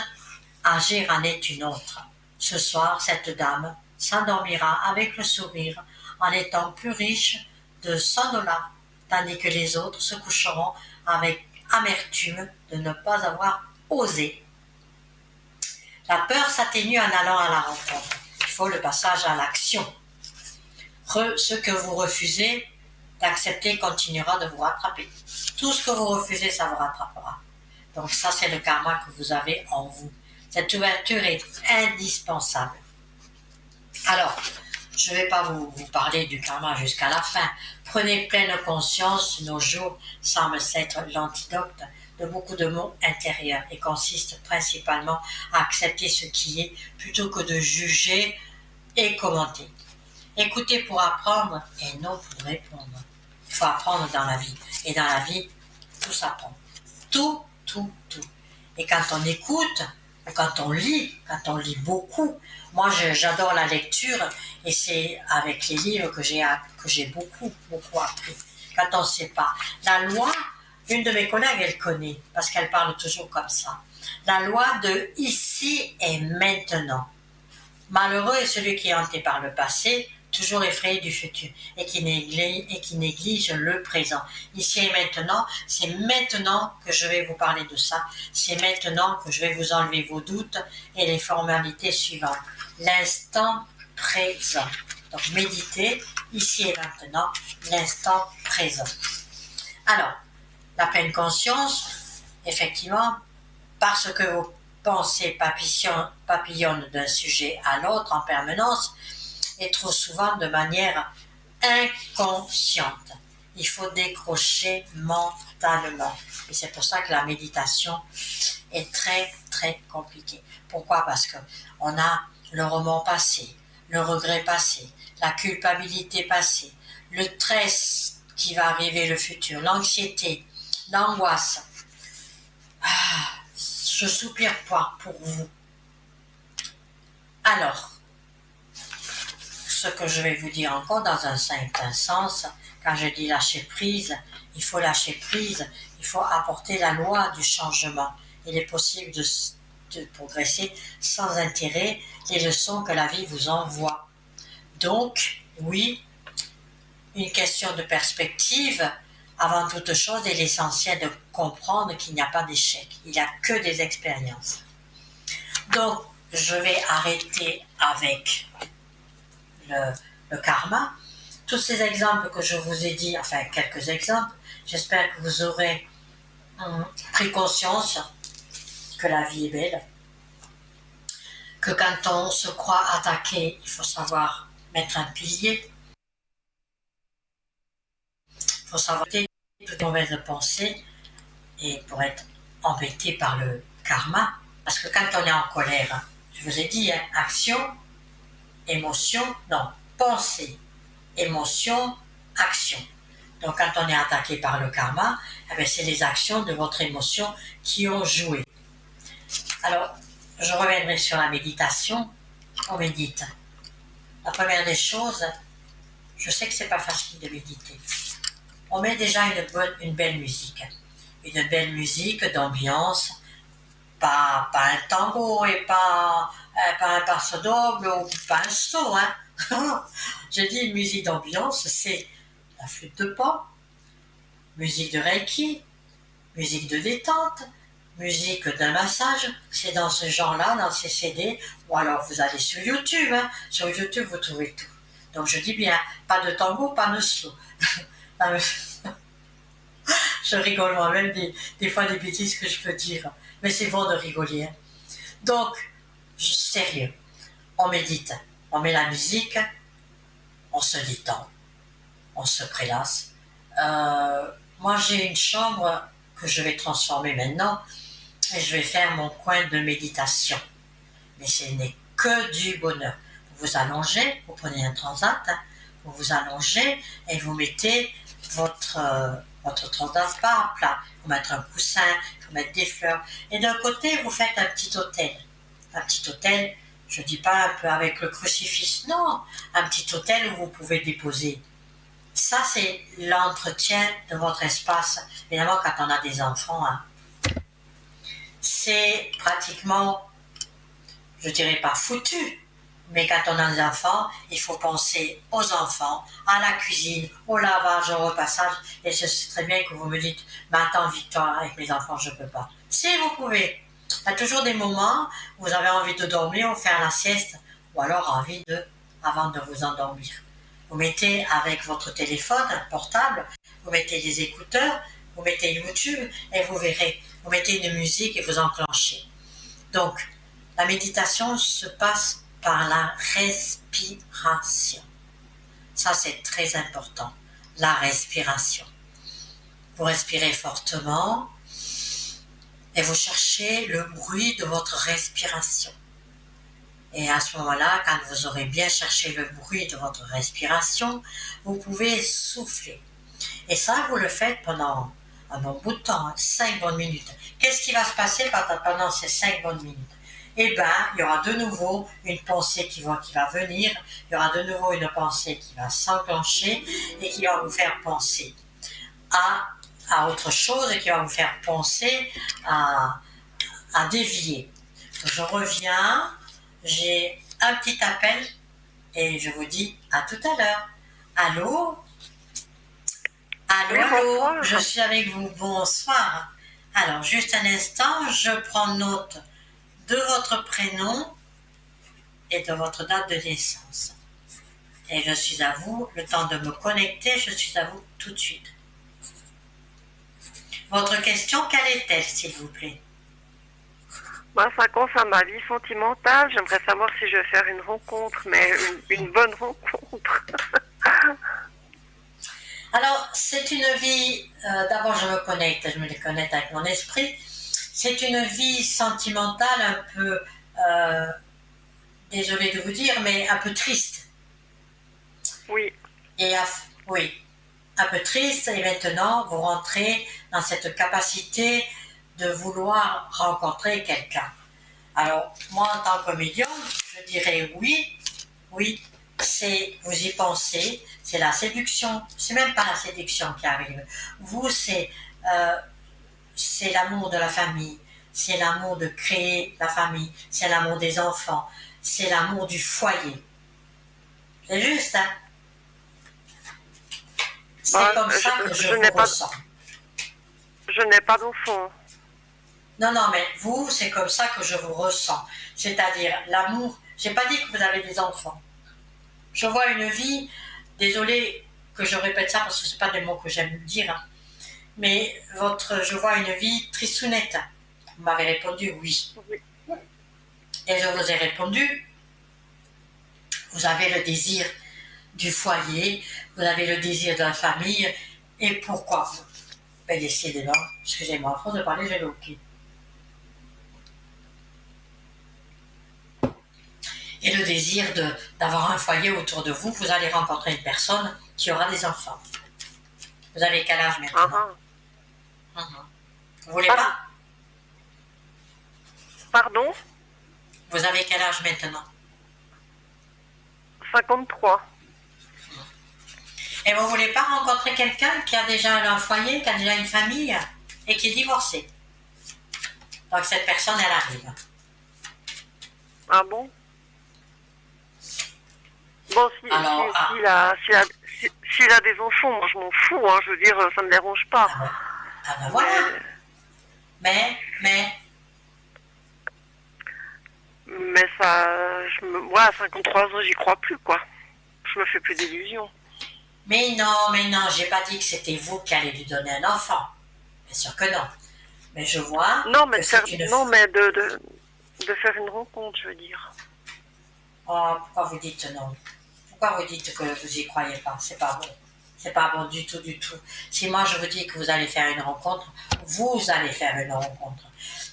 agir en est une autre. Ce soir, cette dame s'endormira avec le sourire en étant plus riche de $100, tandis que les autres se coucheront avec amertume de ne pas avoir osé. La peur s'atténue en allant à la rencontre. Il faut le passage à l'action. Ce que vous refusez d'accepter continuera de vous rattraper. Tout ce que vous refusez, ça vous rattrapera. Donc ça, c'est le karma que vous avez en vous. Cette ouverture est indispensable. Alors, je ne vais pas vous parler du karma jusqu'à la fin. Prenez pleine conscience, nos jours semblent être l'antidote de beaucoup de maux intérieurs et consiste principalement à accepter ce qui est plutôt que de juger et commenter. Écouter pour apprendre et non pour répondre. Il faut apprendre dans la vie. Et dans la vie, tout s'apprend. Tout. Et quand on écoute, ou quand on lit beaucoup, moi j'adore la lecture et c'est avec les livres que j'ai beaucoup appris. Quand on ne sait pas. La loi, une de mes collègues, elle connaît, parce qu'elle parle toujours comme ça. La loi de ici et maintenant. Malheureux est celui qui est hanté par le passé, toujours effrayé du futur, et qui néglige le présent. Ici et maintenant, c'est maintenant que je vais vous parler de ça, c'est maintenant que je vais vous enlever vos doutes et les formalités suivantes. L'instant présent. Donc méditez, ici et maintenant, l'instant présent. Alors, la pleine conscience, effectivement, parce que vos pensées papillonnent d'un sujet à l'autre en permanence, et trop souvent de manière inconsciente. Il faut décrocher mentalement. Et c'est pour ça que la méditation est très, très compliquée. Pourquoi? Parce qu'on a le remords passé, le regret passé, la culpabilité passée, le stress qui va arriver, le futur, l'anxiété, l'angoisse. Je soupire pas pour vous. Alors, ce que je vais vous dire encore dans un certain sens, quand je dis lâcher prise, il faut lâcher prise, il faut apporter la loi du changement. Il est possible de progresser sans intérêt les leçons que la vie vous envoie. Donc, oui, une question de perspective, avant toute chose, est l'essentiel de comprendre qu'il n'y a pas d'échec, il n'y a que des expériences. Donc, je vais arrêter avec le karma. Tous ces exemples que je vous ai dit, enfin quelques exemples, j'espère que vous aurez pris conscience que la vie est belle, que quand on se croit attaqué, il faut savoir mettre un pilier, il faut savoir toutes les mauvaises pensées et pour être embêté par le karma, parce que quand on est en colère, je vous ai dit, hein, action, émotion, non, pensée, émotion, action. Donc quand on est attaqué par le karma, eh bien, c'est les actions de votre émotion qui ont joué. Alors, je reviendrai sur la méditation. On médite. La première des choses, je sais que c'est pas facile de méditer. On met déjà une belle musique. Une belle musique d'ambiance, pas un tango et pas un passo doble ou pas un saut. Hein. Je dis une musique d'ambiance, c'est la flûte de pan, musique de Reiki, musique de détente, musique d'un massage, c'est dans ce genre-là, dans ces CD, ou alors vous allez sur YouTube, hein. Sur YouTube vous trouvez tout. Donc je dis bien, pas de tango, pas de slow. Je rigole moi-même des fois des bêtises que je peux dire, mais c'est bon de rigoler. Hein. Donc, sérieux, on médite, on met la musique, on se détend, on se prélasse. Moi j'ai une chambre que je vais transformer maintenant et je vais faire mon coin de méditation. Mais ce n'est que du bonheur. Vous vous allongez, vous prenez un transat, hein, vous vous allongez et vous mettez votre transat pas à plat. Il faut mettre un coussin, il faut mettre des fleurs. Et d'un côté, vous faites un petit autel. Un petit autel, je ne dis pas un peu avec le crucifix, non. Un petit autel où vous pouvez déposer. Ça, c'est l'entretien de votre espace. Évidemment, quand on a des enfants, hein, c'est pratiquement, je dirais pas foutu, mais quand on a des enfants, il faut penser aux enfants, à la cuisine, au lavage, au repassage. Et je sais très bien que vous me dites, mais attends Victoire, avec mes enfants, je ne peux pas. Si vous pouvez. Il y a toujours des moments où vous avez envie de dormir ou faire la sieste, ou alors envie avant de vous endormir. Vous mettez avec votre téléphone portable, vous mettez des écouteurs, vous mettez YouTube et vous verrez. Vous mettez une musique et vous enclenchez. Donc, la méditation se passe par la respiration. Ça, c'est très important. La respiration. Vous respirez fortement et vous cherchez le bruit de votre respiration. Et à ce moment-là, quand vous aurez bien cherché le bruit de votre respiration, vous pouvez souffler. Et ça, vous le faites pendant un bon bout de temps, 5 bonnes minutes. Qu'est-ce qui va se passer pendant ces 5 bonnes minutes? Eh bien, il y aura de nouveau une pensée qui va venir, il y aura de nouveau une pensée qui va s'enclencher et qui va vous faire penser à autre chose et qui va vous faire penser à dévier. Je reviens, j'ai un petit appel et je vous dis à tout à l'heure. Allô? Allô, allô, je suis avec vous, bonsoir. Alors, juste un instant, je prends note de votre prénom et de votre date de naissance. Et je suis à vous, le temps de me connecter, je suis à vous tout de suite. Votre question, quelle est-elle, s'il vous plaît? Moi, ça concerne ma vie sentimentale. J'aimerais savoir si je vais faire une rencontre, mais une bonne rencontre. Alors, c'est une vie, d'abord je me connecte avec mon esprit. C'est une vie sentimentale un peu, désolée de vous dire, mais un peu triste. Oui. Oui, un peu triste, et maintenant vous rentrez dans cette capacité de vouloir rencontrer quelqu'un. Alors, moi en tant que médium, je dirais oui, vous y pensez, c'est la séduction, c'est même pas la séduction qui arrive. Vous, c'est l'amour de la famille, c'est l'amour de créer la famille, c'est l'amour des enfants, c'est l'amour du foyer. C'est juste, hein? C'est comme ça que je vous ressens. Je n'ai pas d'enfant. Non, non, mais vous, c'est comme ça que je vous ressens. C'est-à-dire l'amour. J'ai pas dit que vous avez des enfants. Je vois une vie, désolée que je répète ça parce que c'est pas des mots que j'aime dire, hein, mais je vois une vie tristounette. Vous m'avez répondu oui. Oui. Et je vous ai répondu, vous avez le désir du foyer, vous avez le désir de la famille, et pourquoi ben, décidément, excusez-moi, à force de parler, j'ai le hockey. Et le désir d'avoir un foyer autour de vous, vous allez rencontrer une personne qui aura des enfants. Vous avez quel âge maintenant? Vous voulez pas? Pardon? Vous avez quel âge maintenant? 53. Et vous voulez pas rencontrer quelqu'un qui a déjà un foyer, qui a déjà une famille et qui est divorcé? Donc cette personne, elle arrive. Ah bon? Bon, s'il a des enfants, moi je m'en fous, hein, je veux dire, ça me dérange pas. Ah ben voilà. Mais ça, moi à 53 ans, j'y crois plus, quoi. Je me fais plus d'illusions. Mais non, j'ai pas dit que c'était vous qui allez lui donner un enfant. Bien sûr que non. Mais je vois non, mais que c'est une... mais de faire une rencontre, je veux dire. Oh, pourquoi vous dites non? Pourquoi vous dites que vous y croyez pas? C'est pas bon. C'est pas bon du tout, du tout. Si moi je vous dis que vous allez faire une rencontre, vous allez faire une rencontre.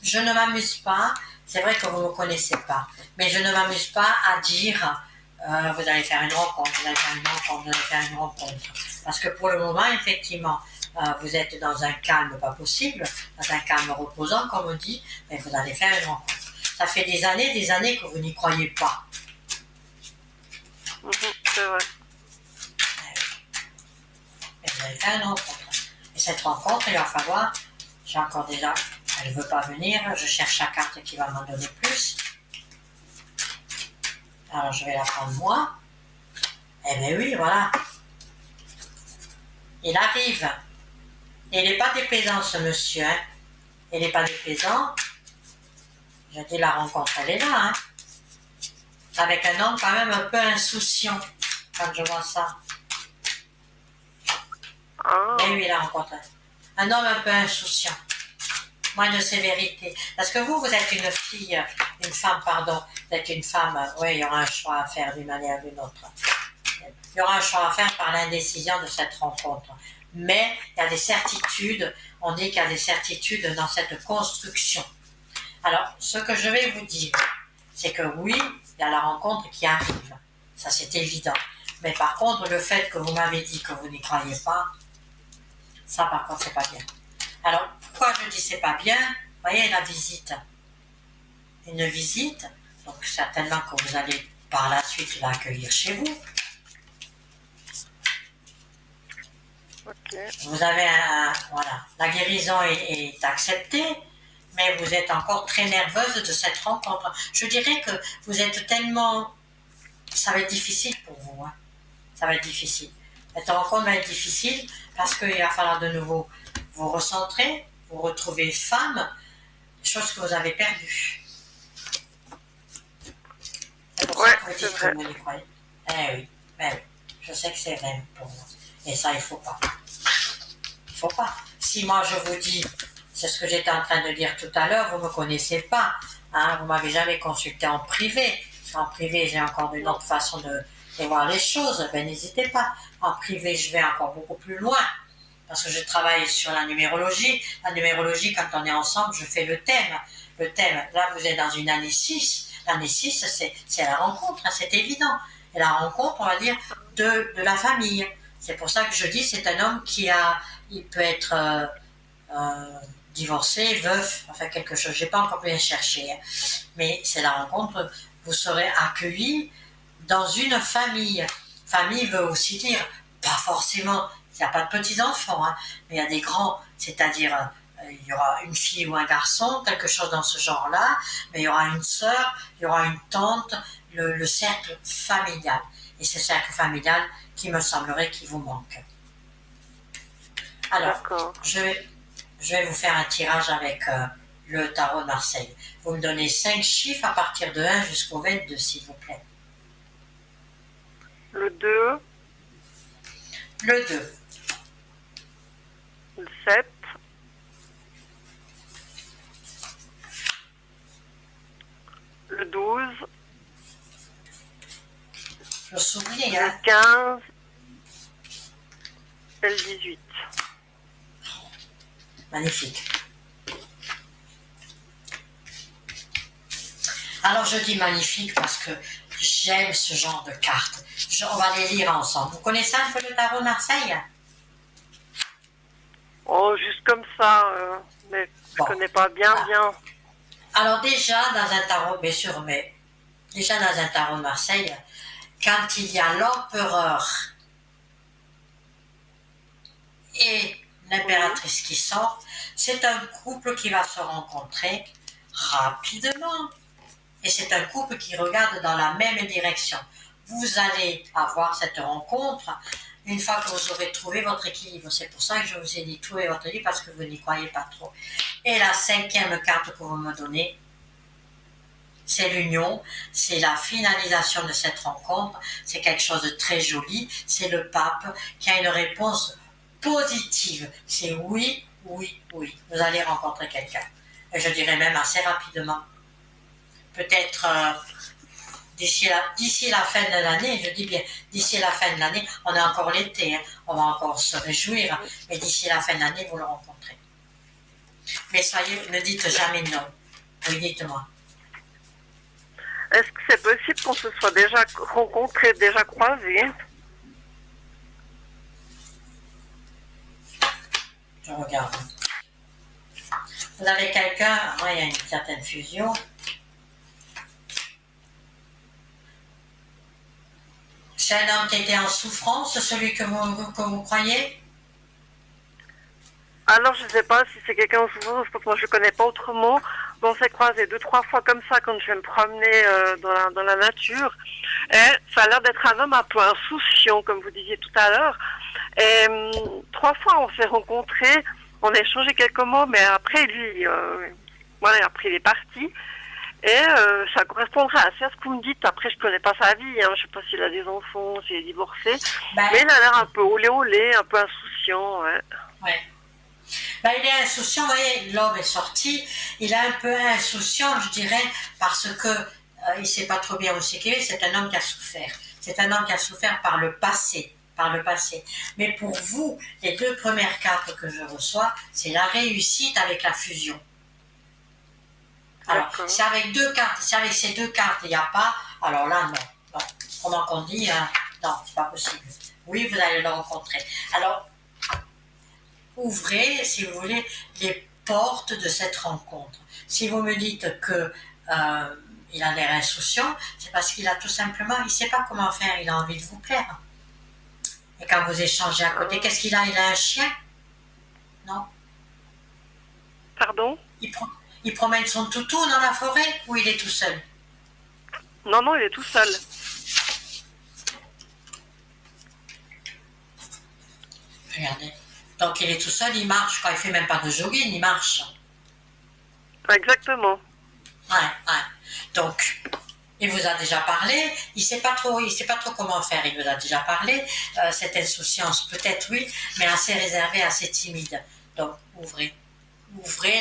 Je ne m'amuse pas, c'est vrai que vous ne me connaissez pas, mais je ne m'amuse pas à dire vous allez faire une rencontre, vous allez faire une rencontre, vous allez faire une rencontre. Parce que pour le moment, effectivement, vous êtes dans un calme pas possible, dans un calme reposant, comme on dit, mais vous allez faire une rencontre. Ça fait des années que vous n'y croyez pas. C'est vrai. Et vous allez faire une rencontre. Et cette rencontre, il va falloir, j'ai encore déjà, elle ne veut pas venir, je cherche la carte qui va m'en donner plus. Alors je vais la prendre moi. Eh bien oui, voilà. Il arrive. Il n'est pas déplaisant ce monsieur, hein. Il n'est pas déplaisant. Je dis la rencontre, elle est là, hein. Avec un homme quand même un peu insouciant, quand je vois ça. Ah. Mais oui, la rencontre. Un homme un peu insouciant. Moins de sévérité. Parce que vous êtes une femme, vous êtes une femme, oui, il y aura un choix à faire d'une manière ou d'une autre. Il y aura un choix à faire par l'indécision de cette rencontre. Mais il y a des certitudes, on dit qu'il y a des certitudes dans cette construction. Alors, ce que je vais vous dire, c'est que oui, il y a la rencontre qui arrive. Ça, c'est évident. Mais par contre, le fait que vous m'avez dit que vous n'y croyez pas, ça, par contre, c'est pas bien. Alors, pourquoi je dis c'est pas bien? Vous voyez, la visite. Une visite, donc certainement que vous allez par la suite l'accueillir chez vous. Okay. Vous avez voilà, la guérison est acceptée, mais vous êtes encore très nerveuse de cette rencontre. Je dirais que vous êtes tellement... Ça va être difficile pour vous, hein. Ça va être difficile. Cette rencontre va être difficile parce qu'il va falloir de nouveau vous recentrer, vous retrouver femme, chose que vous avez perdue. C'est pour ça que vous dites que vous y croyez. Eh oui, je sais que c'est vrai pour vous. Et ça, il ne faut pas. Il ne faut pas. Si moi je vous dis, c'est ce que j'étais en train de dire tout à l'heure, vous ne me connaissez pas. Hein, vous ne m'avez jamais consulté en privé. En privé, j'ai encore une autre façon de voir les choses. Ben, n'hésitez pas. En privé, je vais encore beaucoup plus loin. Parce que je travaille sur la numérologie. La numérologie, quand on est ensemble, je fais le thème. Le thème, là, vous êtes dans une année 6. L'année 6, c'est la rencontre, hein, c'est évident. Et la rencontre, on va dire, de la famille. C'est pour ça que je dis, c'est un homme il peut être divorcé, veuf, enfin quelque chose. Je n'ai pas encore bien cherché. Hein. Mais c'est la rencontre, vous serez accueillis dans une famille. Famille veut aussi dire, pas forcément, il n'y a pas de petits-enfants, hein, mais il y a des grands, c'est-à-dire il y aura une fille ou un garçon, quelque chose dans ce genre-là, mais il y aura une sœur, il y aura une tante, le cercle familial. Et c'est ce cercle familial qui me semblerait qui vous manque. Alors, Je vais vous faire un tirage avec le tarot de Marseille. Vous me donnez 5 chiffres à partir de 1 jusqu'au 22, s'il vous plaît. Le 2, Le 2, le 7, le 12, je souviens, le hein. 15 et le 18. Magnifique. Alors je dis magnifique parce que j'aime ce genre de cartes. On va les lire ensemble. Vous connaissez un peu le tarot de Marseille? Oh, juste comme ça, mais je Bon. connais pas bien. Alors déjà dans un tarot, bien sûr, mais déjà dans un tarot de Marseille, quand il y a l'empereur et l'impératrice qui sortent, c'est un couple qui va se rencontrer rapidement. Et c'est un couple qui regarde dans la même direction. Vous allez avoir cette rencontre une fois que vous aurez trouvé votre équilibre. C'est pour ça que je vous ai dit trouver votre équilibre parce que vous n'y croyez pas trop. Et la 5e carte que vous me donnez, c'est l'union, c'est la finalisation de cette rencontre, c'est quelque chose de très joli, c'est le pape qui a une réponse positive. C'est oui, oui, oui, vous allez rencontrer quelqu'un. Et je dirais même assez rapidement. Peut-être d'ici la fin de l'année, je dis bien d'ici la fin de l'année, on a encore l'été, hein, on va encore se réjouir, mais d'ici la fin de l'année, vous le rencontrez. Mais ne dites jamais non. Oui, dites-moi. Est-ce que c'est possible qu'on se soit déjà rencontrés, déjà croisés? Je regarde. Vous avez quelqu'un, moi il y a une certaine fusion. C'est un homme qui était en souffrance, celui que vous croyez? Alors, je ne sais pas si c'est quelqu'un en souffrance, parce que moi je ne connais pas autrement. On s'est croisés 2-3 fois comme ça quand je vais me promener dans la nature. Et ça a l'air d'être un homme un peu insouciant, comme vous disiez tout à l'heure. Et 3 fois on s'est rencontrés, on a échangé quelques mots, mais après lui, voilà, après il est parti. Et ça correspondrait assez à ce que vous me dites. Après, je connais pas sa vie, hein. Je sais pas s'il a des enfants, s'il est divorcé. Mais il a l'air un peu olé, un peu insouciant, ouais. Ouais. Ben, il est insouciant, vous voyez, l'homme est sorti, il est un peu insouciant, je dirais, parce que il sait pas trop bien où c'est qu'il est, c'est un homme qui a souffert. C'est un homme qui a souffert par le passé. Mais pour vous, les 2 premières cartes que je reçois, c'est la réussite avec la fusion. Alors, si avec 2 cartes, si avec ces 2 cartes, il n'y a pas, alors là, non. Comment qu'on dit, hein, non, c'est pas possible. Oui, vous allez le rencontrer. Alors, ouvrez, si vous voulez, les portes de cette rencontre. Si vous me dites que il a l'air insouciant, c'est parce qu'il a tout simplement, il ne sait pas comment faire, il a envie de vous plaire. Et quand vous échangez à côté, qu'est-ce qu'il a? Il a un chien? Non? Pardon? Il promène son toutou dans la forêt ou il est tout seul? Non, il est tout seul. Regardez. Donc il est tout seul, il marche, quoi. Il fait même pas de jogging, il marche. Exactement. Ouais. Donc, il vous a déjà parlé, il sait pas trop comment faire, il vous a déjà parlé. Cette insouciance, peut-être oui, mais assez réservée, assez timide. Donc, ouvrez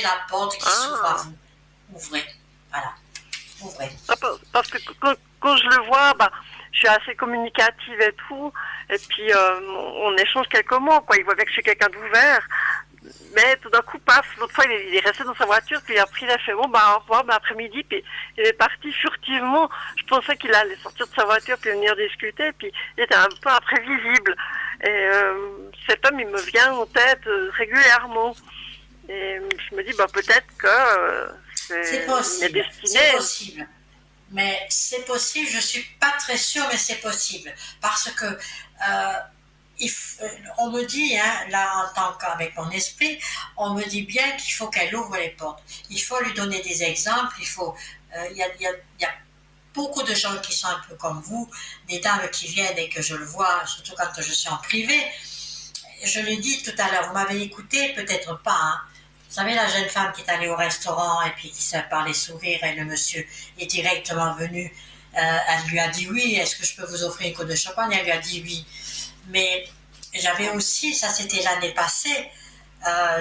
la porte qui s'ouvre à vous. Ouvrez, voilà. Ouvrez. Parce que quand je le vois, je suis assez communicative et tout, et puis on échange quelques mots, quoi. Il voit bien que je suis quelqu'un d'ouvert, mais tout d'un coup, paf, l'autre fois, il est resté dans sa voiture, puis après, il a fait, bon, au revoir, après-midi, puis il est parti furtivement. Je pensais qu'il allait sortir de sa voiture, puis venir discuter, puis il était un peu imprévisible. Et cet homme, il me vient en tête régulièrement. Et je me dis, peut-être que c'est possible. C'est possible. Mais c'est possible, je suis pas très sûre, mais c'est possible. Parce que on me dit, hein, là, en tant qu'avec mon esprit, on me dit bien qu'il faut qu'elle ouvre les portes. Il faut lui donner des exemples, il y a beaucoup de gens qui sont un peu comme vous, des dames qui viennent et que je le vois, surtout quand je suis en privé. Je l'ai dit tout à l'heure, vous m'avez écouté, peut-être pas, hein. savez, la jeune femme qui est allée au restaurant et puis qui s'est parlé sourire et le monsieur est directement venu, elle lui a dit oui, est-ce que je peux vous offrir une coupe de champagne? Elle lui a dit oui. Mais j'avais aussi, ça c'était l'année passée,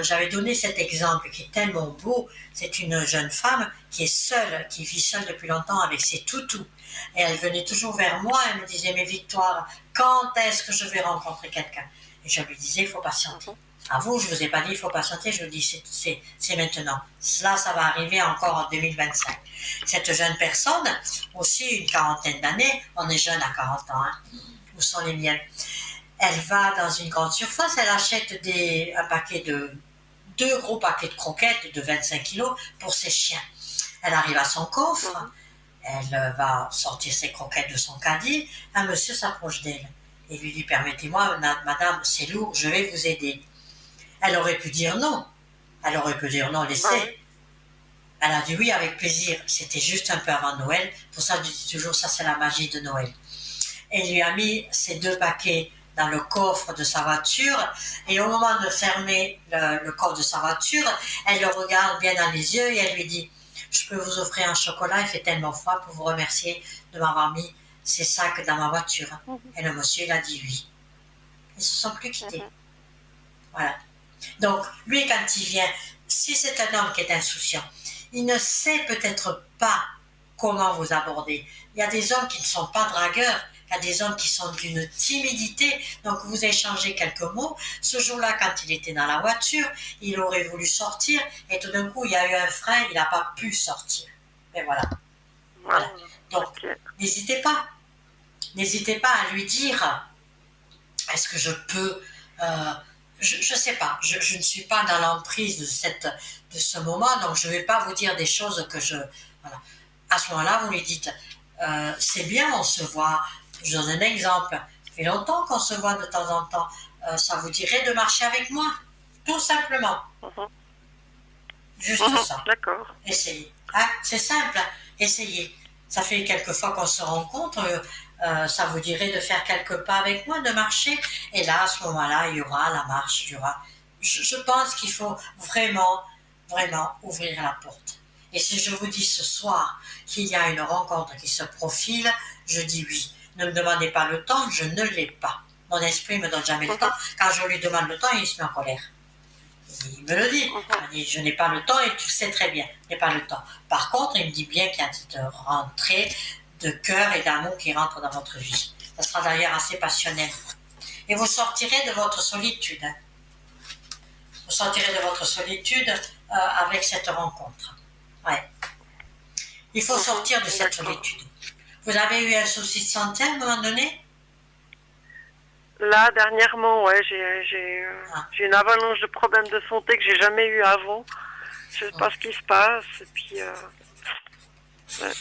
j'avais donné cet exemple qui est tellement beau. C'est une jeune femme qui est seule, qui vit seule depuis longtemps avec ses toutous. Et elle venait toujours vers moi, elle me disait, mais Victoire, quand est-ce que je vais rencontrer quelqu'un? Et je lui disais, il faut patienter. À vous, je ne vous ai pas dit, il faut patienter, je vous dis, c'est maintenant. Cela, ça va arriver encore en 2025. Cette jeune personne, aussi une quarantaine d'années, on est jeune à 40 ans, hein, où sont les miennes? Elle va dans une grande surface, elle achète deux gros paquets de croquettes de 25 kilos pour ses chiens. Elle arrive à son coffre, elle va sortir ses croquettes de son caddie, un monsieur s'approche d'elle et lui dit, permettez-moi, madame, c'est lourd, je vais vous aider. Elle aurait pu dire non, laissez. Elle a dit oui avec plaisir, c'était juste un peu avant Noël, pour ça je dis toujours, ça c'est la magie de Noël. Elle lui a mis ces deux paquets dans le coffre de sa voiture et au moment de fermer le coffre de sa voiture, elle le regarde bien dans les yeux et elle lui dit, je peux vous offrir un chocolat, il fait tellement froid pour vous remercier de m'avoir mis ces sacs dans ma voiture. Et le monsieur il a dit oui. Ils se sont plus quittés. Voilà. Donc lui quand il vient, si c'est un homme qui est insouciant, il ne sait peut-être pas comment vous aborder. Il y a des hommes qui ne sont pas dragueurs, il y a des hommes qui sont d'une timidité, donc vous échangez quelques mots. Ce jour-là, quand il était dans la voiture, il aurait voulu sortir, et tout d'un coup, il y a eu un frein, il n'a pas pu sortir. Et voilà. Donc, n'hésitez pas à lui dire, est-ce que je peux... je ne sais pas, je ne suis pas dans l'emprise de ce moment, donc je ne vais pas vous dire des choses que je... Voilà. À ce moment-là, vous lui dites, c'est bien, on se voit. Je donne un exemple. Ça fait longtemps qu'on se voit de temps en temps. Ça vous dirait de marcher avec moi? Tout simplement. Juste ça. D'accord. Essayez. Hein? C'est simple. Essayez. Ça fait quelques fois qu'on se rencontre. Ça vous dirait de faire quelques pas avec moi, de marcher. Et là, à ce moment-là, il y aura la marche. Il y aura... Je pense qu'il faut vraiment, vraiment ouvrir la porte. Et si je vous dis ce soir qu'il y a une rencontre qui se profile, je dis oui. Ne me demandez pas le temps, je ne l'ai pas. Mon esprit ne me donne jamais le temps. Quand je lui demande le temps, il se met en colère. Il me le dit. Il me dit, je n'ai pas le temps et tu le sais très bien, je n'ai pas le temps. Par contre, il me dit bien qu'il y a cette rentrée de cœur et d'amour qui rentre dans votre vie. Ça sera d'ailleurs assez passionnel. Et vous sortirez de votre solitude. Vous sortirez de votre solitude avec cette rencontre. Ouais. Il faut sortir de cette solitude. Vous avez eu un souci de santé à un moment donné? Là, dernièrement, ouais, j'ai une avalanche de problèmes de santé que j'ai jamais eu avant. Je sais pas ce qui se passe, et puis ouais,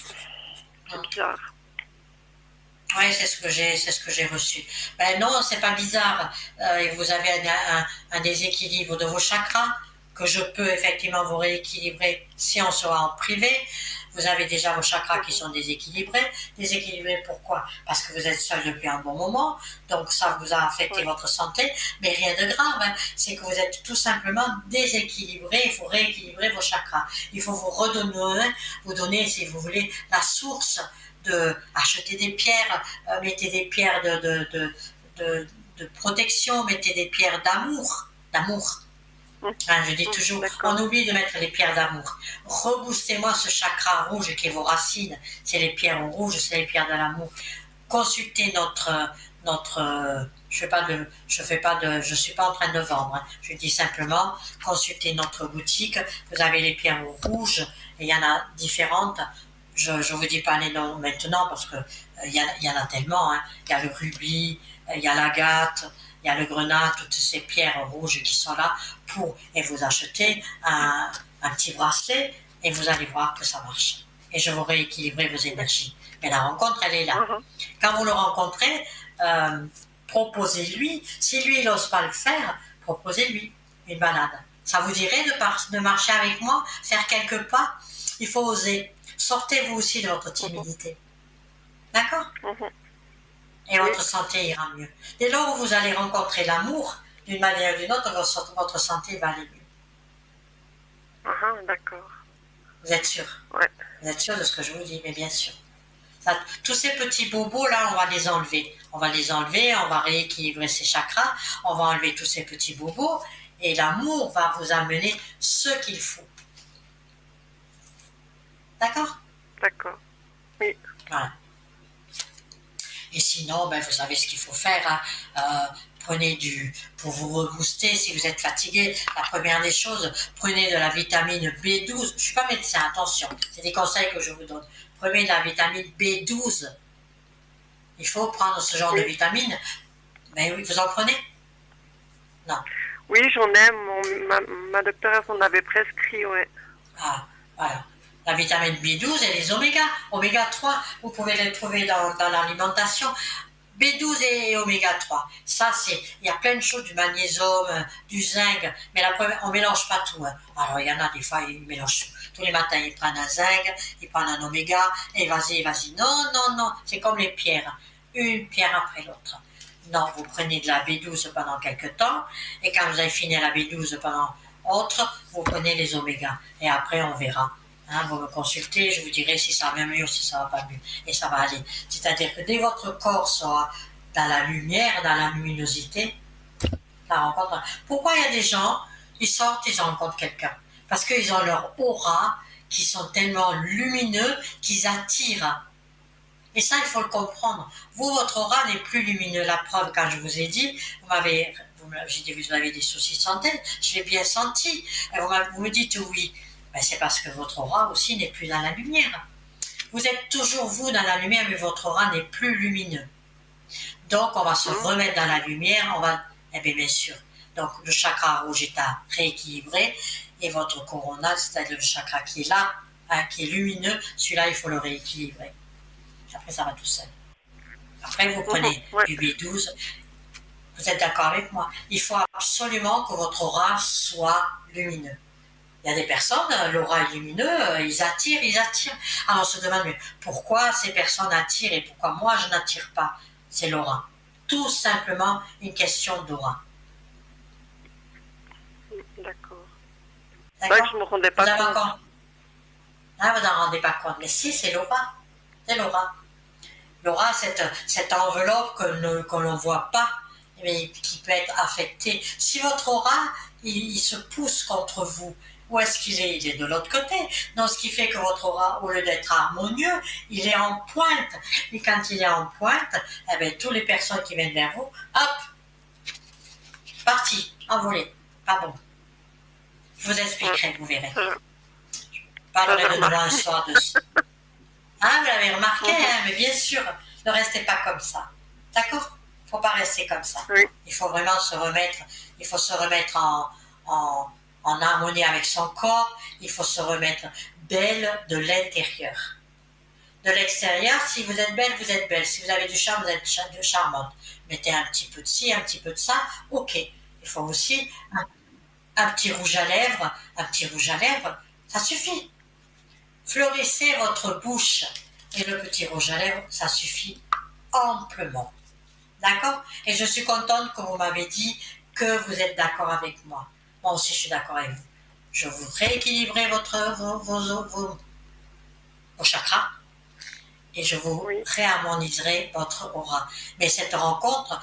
c'est bizarre. Oui, c'est ce que j'ai reçu. Ben non, c'est pas bizarre. Vous avez un déséquilibre de vos chakras que je peux effectivement vous rééquilibrer si on sera en privé. Vous avez déjà vos chakras qui sont déséquilibrés. Déséquilibrés pourquoi? Parce que vous êtes seul depuis un bon moment, donc ça vous a affecté votre santé, mais rien de grave, hein. C'est que vous êtes tout simplement déséquilibré, il faut rééquilibrer vos chakras. Il faut vous donner, si vous voulez, la source de acheter des pierres, mettez des pierres de protection, mettez des pierres d'amour. Hein, je dis toujours, on oublie de mettre les pierres d'amour. Reboostez-moi ce chakra rouge qui est vos racines. C'est les pierres rouges, c'est les pierres de l'amour. Consultez je suis pas en train de vendre. Hein. Je dis simplement, consultez notre boutique. Vous avez les pierres rouges et il y en a différentes. Je ne vous dis pas les noms maintenant parce que il y en a tellement. Hein. Il y a le rubis, il y a l'agate, il y a le grenat, toutes ces pierres rouges qui sont là et vous achetez un petit bracelet et vous allez voir que ça marche. Et je vous rééquilibrerai vos énergies. Mais la rencontre, elle est là. Quand vous le rencontrez, proposez-lui. Si lui, il n'ose pas le faire, proposez-lui une balade. Ça vous dirait de marcher avec moi, faire quelques pas? Il faut oser. Sortez-vous aussi de votre timidité. D'accord? Et votre santé ira mieux. Dès lors où vous allez rencontrer l'amour, d'une manière ou d'une autre, votre santé va aller mieux. D'accord. Vous êtes sûr? Ouais. Vous êtes sûr de ce que je vous dis? Mais bien sûr. Ça, tous ces petits bobos là, on va les enlever. On va les enlever, on va rééquilibrer ces chakras, on va enlever tous ces petits bobos et l'amour va vous amener ce qu'il faut. D'accord? D'accord. Oui. Voilà. Et sinon, vous savez ce qu'il faut faire. Hein. Prenez pour vous rebooster si vous êtes fatigué. La première des choses, prenez de la vitamine B12. Je ne suis pas médecin, attention. C'est des conseils que je vous donne. Prenez de la vitamine B12. Il faut prendre ce genre de vitamine. Mais oui, vous en prenez? Non. Oui, j'en ai. Ma docteure s'en avait prescrit, ouais. Ah, voilà. La vitamine B12 et les oméga 3, vous pouvez les trouver dans l'alimentation. B12 et oméga 3, ça il y a plein de choses, du magnésium, du zinc, mais on ne mélange pas tout. Hein. Alors il y en a des fois, ils mélangent tout. Tous les matins, ils prennent un zinc, ils prennent un oméga, et vas-y. Non, c'est comme les pierres, une pierre après l'autre. Non, vous prenez de la B12 pendant quelques temps, et quand vous avez fini la B12 pendant autre, vous prenez les omégas, et après on verra. Hein, vous me consultez, je vous dirai si ça va mieux ou si ça va pas mieux. Et ça va aller. C'est-à-dire que dès votre corps sera dans la lumière, dans la luminosité, la rencontre. Pourquoi il y a des gens, ils sortent, ils rencontrent quelqu'un? Parce qu'ils ont leur aura qui sont tellement lumineux qu'ils attirent. Et ça, il faut le comprendre. Vous, votre aura n'est plus lumineux. La preuve, quand je vous ai dit, j'ai dit, vous avez des soucis de santé, je l'ai bien senti. Et vous me dites oui. C'est parce que votre aura aussi n'est plus dans la lumière. Vous êtes toujours vous dans la lumière, mais votre aura n'est plus lumineux. Donc, on va se remettre dans la lumière, bien sûr. Donc, le chakra rouge est à rééquilibrer, et votre coronal, c'est-à-dire le chakra qui est là, qui est lumineux, celui-là, il faut le rééquilibrer. Après, ça va tout seul. Après, vous prenez du B12. Vous êtes d'accord avec moi? Il faut absolument que votre aura soit lumineux. Il y a des personnes, l'aura est lumineux, ils attirent. Alors on se demande, mais pourquoi ces personnes attirent et pourquoi moi je n'attire pas? C'est l'aura. Tout simplement une question d'aura. D'accord. C'est vrai que je ne me rendais pas compte. Vous n'en rendez pas compte, mais si, c'est l'aura. C'est l'aura. L'aura, cette enveloppe que l'on ne voit pas, mais qui peut être affectée. Si votre aura, il se pousse contre vous, où est-ce qu'il est? Il est de l'autre côté. Donc, ce qui fait que votre aura, au lieu d'être harmonieux, il est en pointe. Et quand il est en pointe, toutes les personnes qui viennent vers vous, hop, parti, envolé. Pas bon. Je vous expliquerai, vous verrez. Je parlerai de nouveau un soir dessus. Vous l'avez remarqué, mais bien sûr, ne restez pas comme ça. D'accord? Il ne faut pas rester comme ça. Oui. Il faut vraiment se remettre en harmonie avec son corps, il faut se remettre belle de l'intérieur. De l'extérieur, si vous êtes belle, vous êtes belle. Si vous avez du charme, vous êtes charmante. Mettez un petit peu de ci, un petit peu de ça, ok. Il faut aussi un petit rouge à lèvres, ça suffit. Fleurissez votre bouche et le petit rouge à lèvres, ça suffit amplement. D'accord? Et je suis contente que vous m'avez dit que vous êtes d'accord avec moi. Moi aussi, je suis d'accord avec vous. Je vous rééquilibrerai vos chakras et je vous réharmoniserai votre aura. Mais cette rencontre,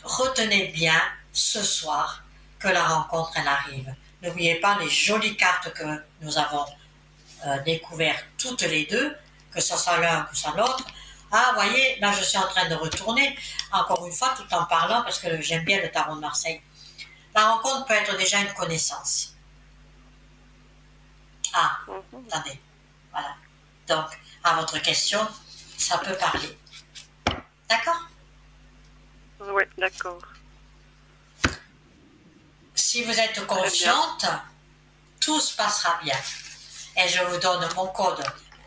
retenez bien ce soir que la rencontre, elle arrive. N'oubliez pas les jolies cartes que nous avons découvertes toutes les deux, que ce soit l'un ou que ce soit l'autre. Ah, voyez, là, je suis en train de retourner, encore une fois, tout en parlant, parce que j'aime bien le tarot de Marseille. La rencontre peut être déjà une connaissance. Ah, attendez. Voilà. Donc, à votre question, ça peut parler. D'accord? Oui, d'accord. Si vous êtes confiante, tout se passera bien. Et je vous donne mon code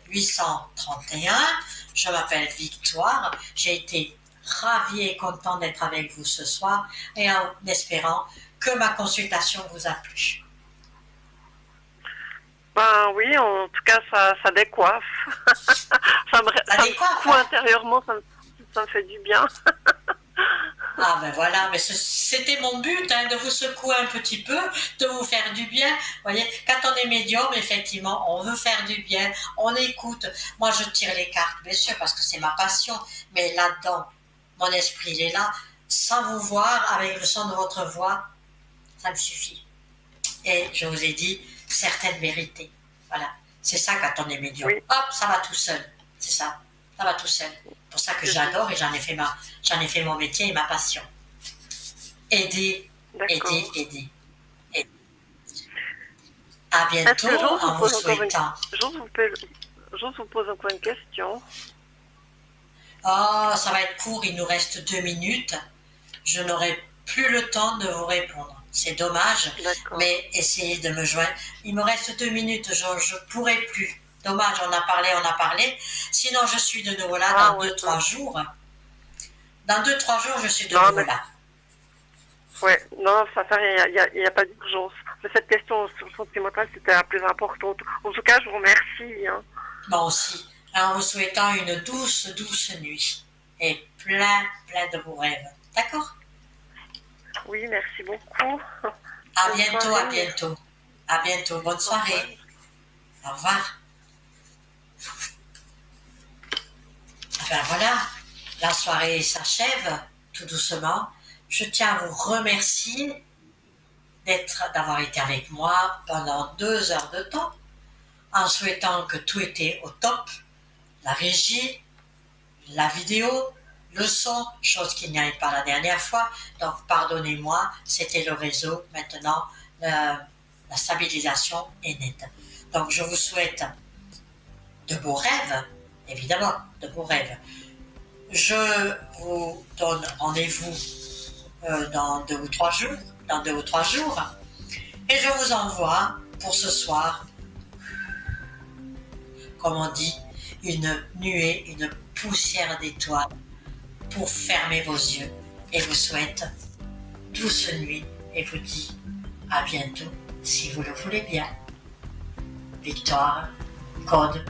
831. Je m'appelle Victoire. J'ai été ravie et contente d'être avec vous ce soir et en espérant que ma consultation vous a plu. Ben oui, en tout cas, ça décoiffe. ça décoiffe, hein? Intérieurement, ça me fait du bien. Ah ben voilà, mais c'était mon but, hein, de vous secouer un petit peu, de vous faire du bien. Vous voyez, quand on est médium, effectivement, on veut faire du bien, on écoute. Moi, je tire les cartes, bien sûr, parce que c'est ma passion, mais là-dedans, mon esprit, il est là. Sans vous voir, avec le son de votre voix, ça me suffit. Et je vous ai dit certaines vérités. Voilà, c'est ça quand on est médium. Oui. Hop, ça va tout seul, c'est ça. Ça va tout seul. C'est pour ça que j'adore et j'en ai fait mon métier et ma passion. Aider, D'accord. aider. À Est-ce bientôt que j'ose en vous vous pose encore souhaitant. j'ose vous pose encore une question? Oh, ça va être court, il nous reste 2 minutes. Je n'aurai plus le temps de vous répondre. C'est dommage, D'accord. mais essayez de me joindre. Il me reste 2 minutes, je ne pourrai plus. Dommage, on a parlé. Sinon, je suis de nouveau là dans 2-3 jours. Dans 2-3 jours, je suis de nouveau là. Ouais, non, ça fait rien, il n'y a pas d'urgence. Mais cette question sur le sentimental, c'était la plus importante. En tout cas, je vous remercie. Hein. Moi aussi. En vous souhaitant une douce nuit. Et plein de beaux rêves. D'accord? Oui, merci beaucoup. À Bonne bientôt, soirée. à bientôt. À bientôt, bonne soirée. Au revoir. Ben voilà, la soirée s'achève tout doucement. Je tiens à vous remercier d'avoir été avec moi pendant 2 heures de temps, en souhaitant que tout était au top, la régie, la vidéo, le son, chose qu'il n'y avait pas la dernière fois. Donc pardonnez-moi, c'était le réseau. Maintenant, la stabilisation est nette. Donc je vous souhaite de beaux rêves, évidemment, de beaux rêves. Je vous donne rendez-vous dans 2 ou 3 jours, et je vous envoie pour ce soir, comme on dit, une nuée, une poussière d'étoiles pour fermer vos yeux, et vous souhaite douce nuit et vous dit à bientôt si vous le voulez bien. Victoire, code